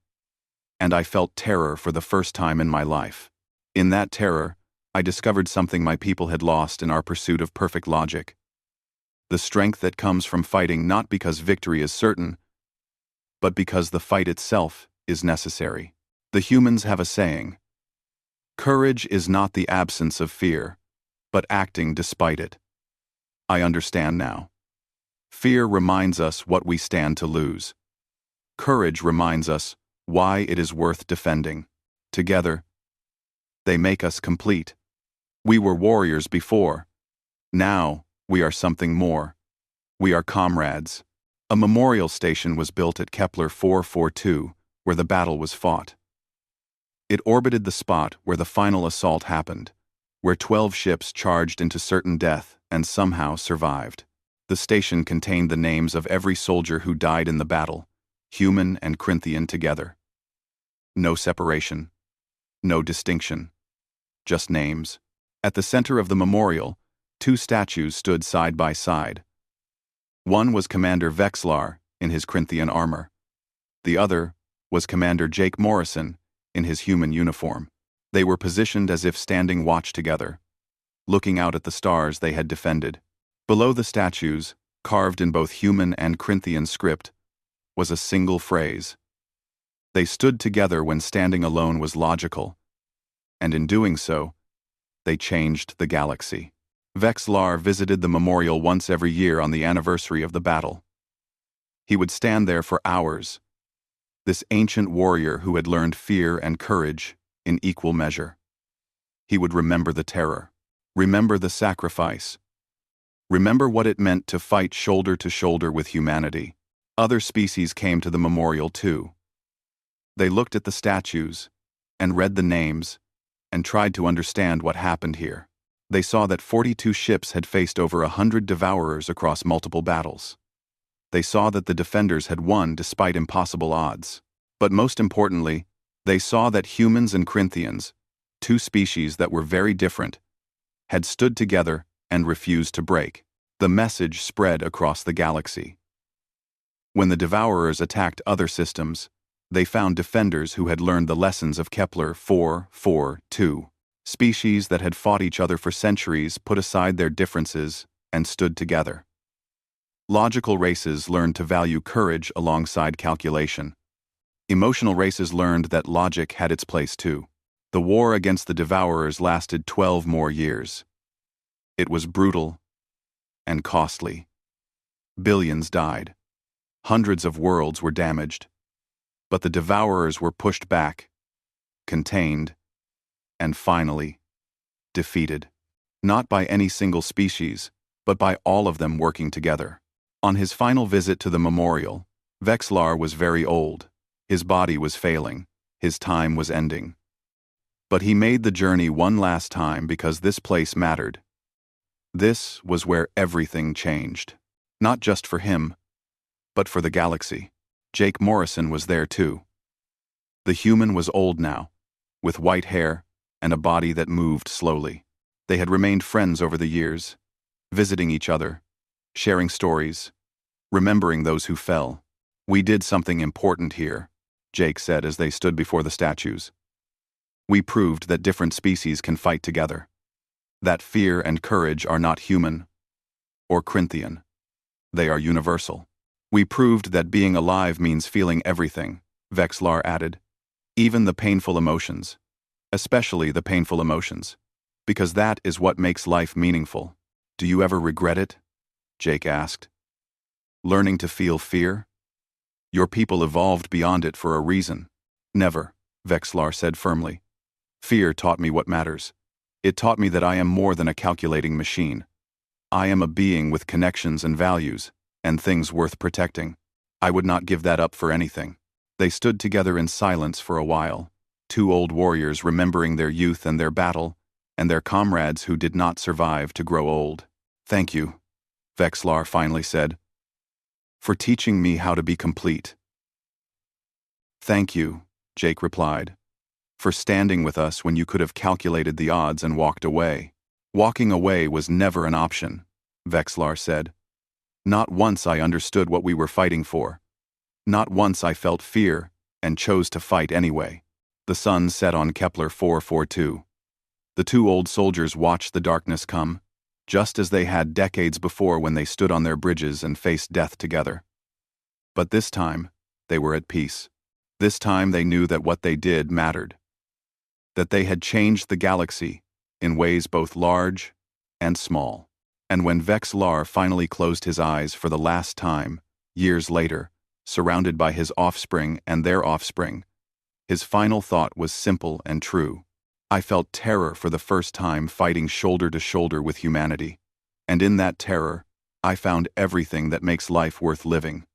and I felt terror for the first time in my life. In that terror, I discovered something my people had lost in our pursuit of perfect logic. The strength that comes from fighting not because victory is certain, but because the fight itself is necessary. The humans have a saying: courage is not the absence of fear, but acting despite it. I understand now. Fear reminds us what we stand to lose. Courage reminds us why it is worth defending. Together, they make us complete. We were warriors before. Now, we are something more. We are comrades." A memorial station was built at Kepler 442, where the battle was fought. It orbited the spot where the final assault happened, where 12 ships charged into certain death and somehow survived. The station contained the names of every soldier who died in the battle, human and Corinthian together. No separation, no distinction, just names. At the center of the memorial, 2 statues stood side by side. One was Commander Vexlar in his Corinthian armor. The other was Commander Jake Morrison in his human uniform. They were positioned as if standing watch together, looking out at the stars they had defended. Below the statues, carved in both human and Corinthian script, was a single phrase. They stood together when standing alone was logical, and in doing so, they changed the galaxy. Vexlar visited the memorial once every year on the anniversary of the battle. He would stand there for hours, this ancient warrior who had learned fear and courage in equal measure. He would remember the terror, remember the sacrifice, remember what it meant to fight shoulder to shoulder with humanity. Other species came to the memorial too. They looked at the statues and read the names and tried to understand what happened here. They saw that 42 ships had faced over 100 devourers across multiple battles. They saw that the defenders had won despite impossible odds. But most importantly, they saw that humans and Corinthians, two species that were very different, had stood together and refused to break. The message spread across the galaxy. When the devourers attacked other systems, they found defenders who had learned the lessons of Kepler 442. Species that had fought each other for centuries put aside their differences and stood together. Logical races learned to value courage alongside calculation. Emotional races learned that logic had its place too. The war against the devourers lasted 12 more years. It was brutal and costly. Billions died. Hundreds of worlds were damaged. But the devourers were pushed back, contained, and finally defeated. Not by any single species, but by all of them working together. On his final visit to the memorial, Vexlar was very old. His body was failing. His time was ending. But he made the journey one last time because this place mattered. This was where everything changed. Not just for him, but for the galaxy. Jake Morrison was there too. The human was old now, with white hair and a body that moved slowly. They had remained friends over the years, visiting each other, sharing stories, remembering those who fell. "We did something important here," Jake said as they stood before the statues. "We proved that different species can fight together. That fear and courage are not human or Corinthian. They are universal. We proved that being alive means feeling everything," Vexlar added. "Even the painful emotions. Especially the painful emotions. Because that is what makes life meaningful." "Do you ever regret it?" Jake asked. "Learning to feel fear? Your people evolved beyond it for a reason." "Never," Vexlar said firmly. "Fear taught me what matters. It taught me that I am more than a calculating machine. I am a being with connections and values, and things worth protecting. I would not give that up for anything." They stood together in silence for a while, two old warriors remembering their youth and their battle, and their comrades who did not survive to grow old. "Thank you," Vexlar finally said, "for teaching me how to be complete." "Thank you," Jake replied, "for standing with us when you could have calculated the odds and walked away." "Walking away was never an option," Vexlar said. "Not once I understood what we were fighting for. Not once I felt fear and chose to fight anyway." The sun set on Kepler 442. The two old soldiers watched the darkness come, just as they had decades before when they stood on their bridges and faced death together. But this time, they were at peace. This time they knew that what they did mattered. That they had changed the galaxy in ways both large and small. And when Vexlar finally closed his eyes for the last time, years later, surrounded by his offspring and their offspring, his final thought was simple and true. "I felt terror for the first time fighting shoulder to shoulder with humanity. And in that terror, I found everything that makes life worth living."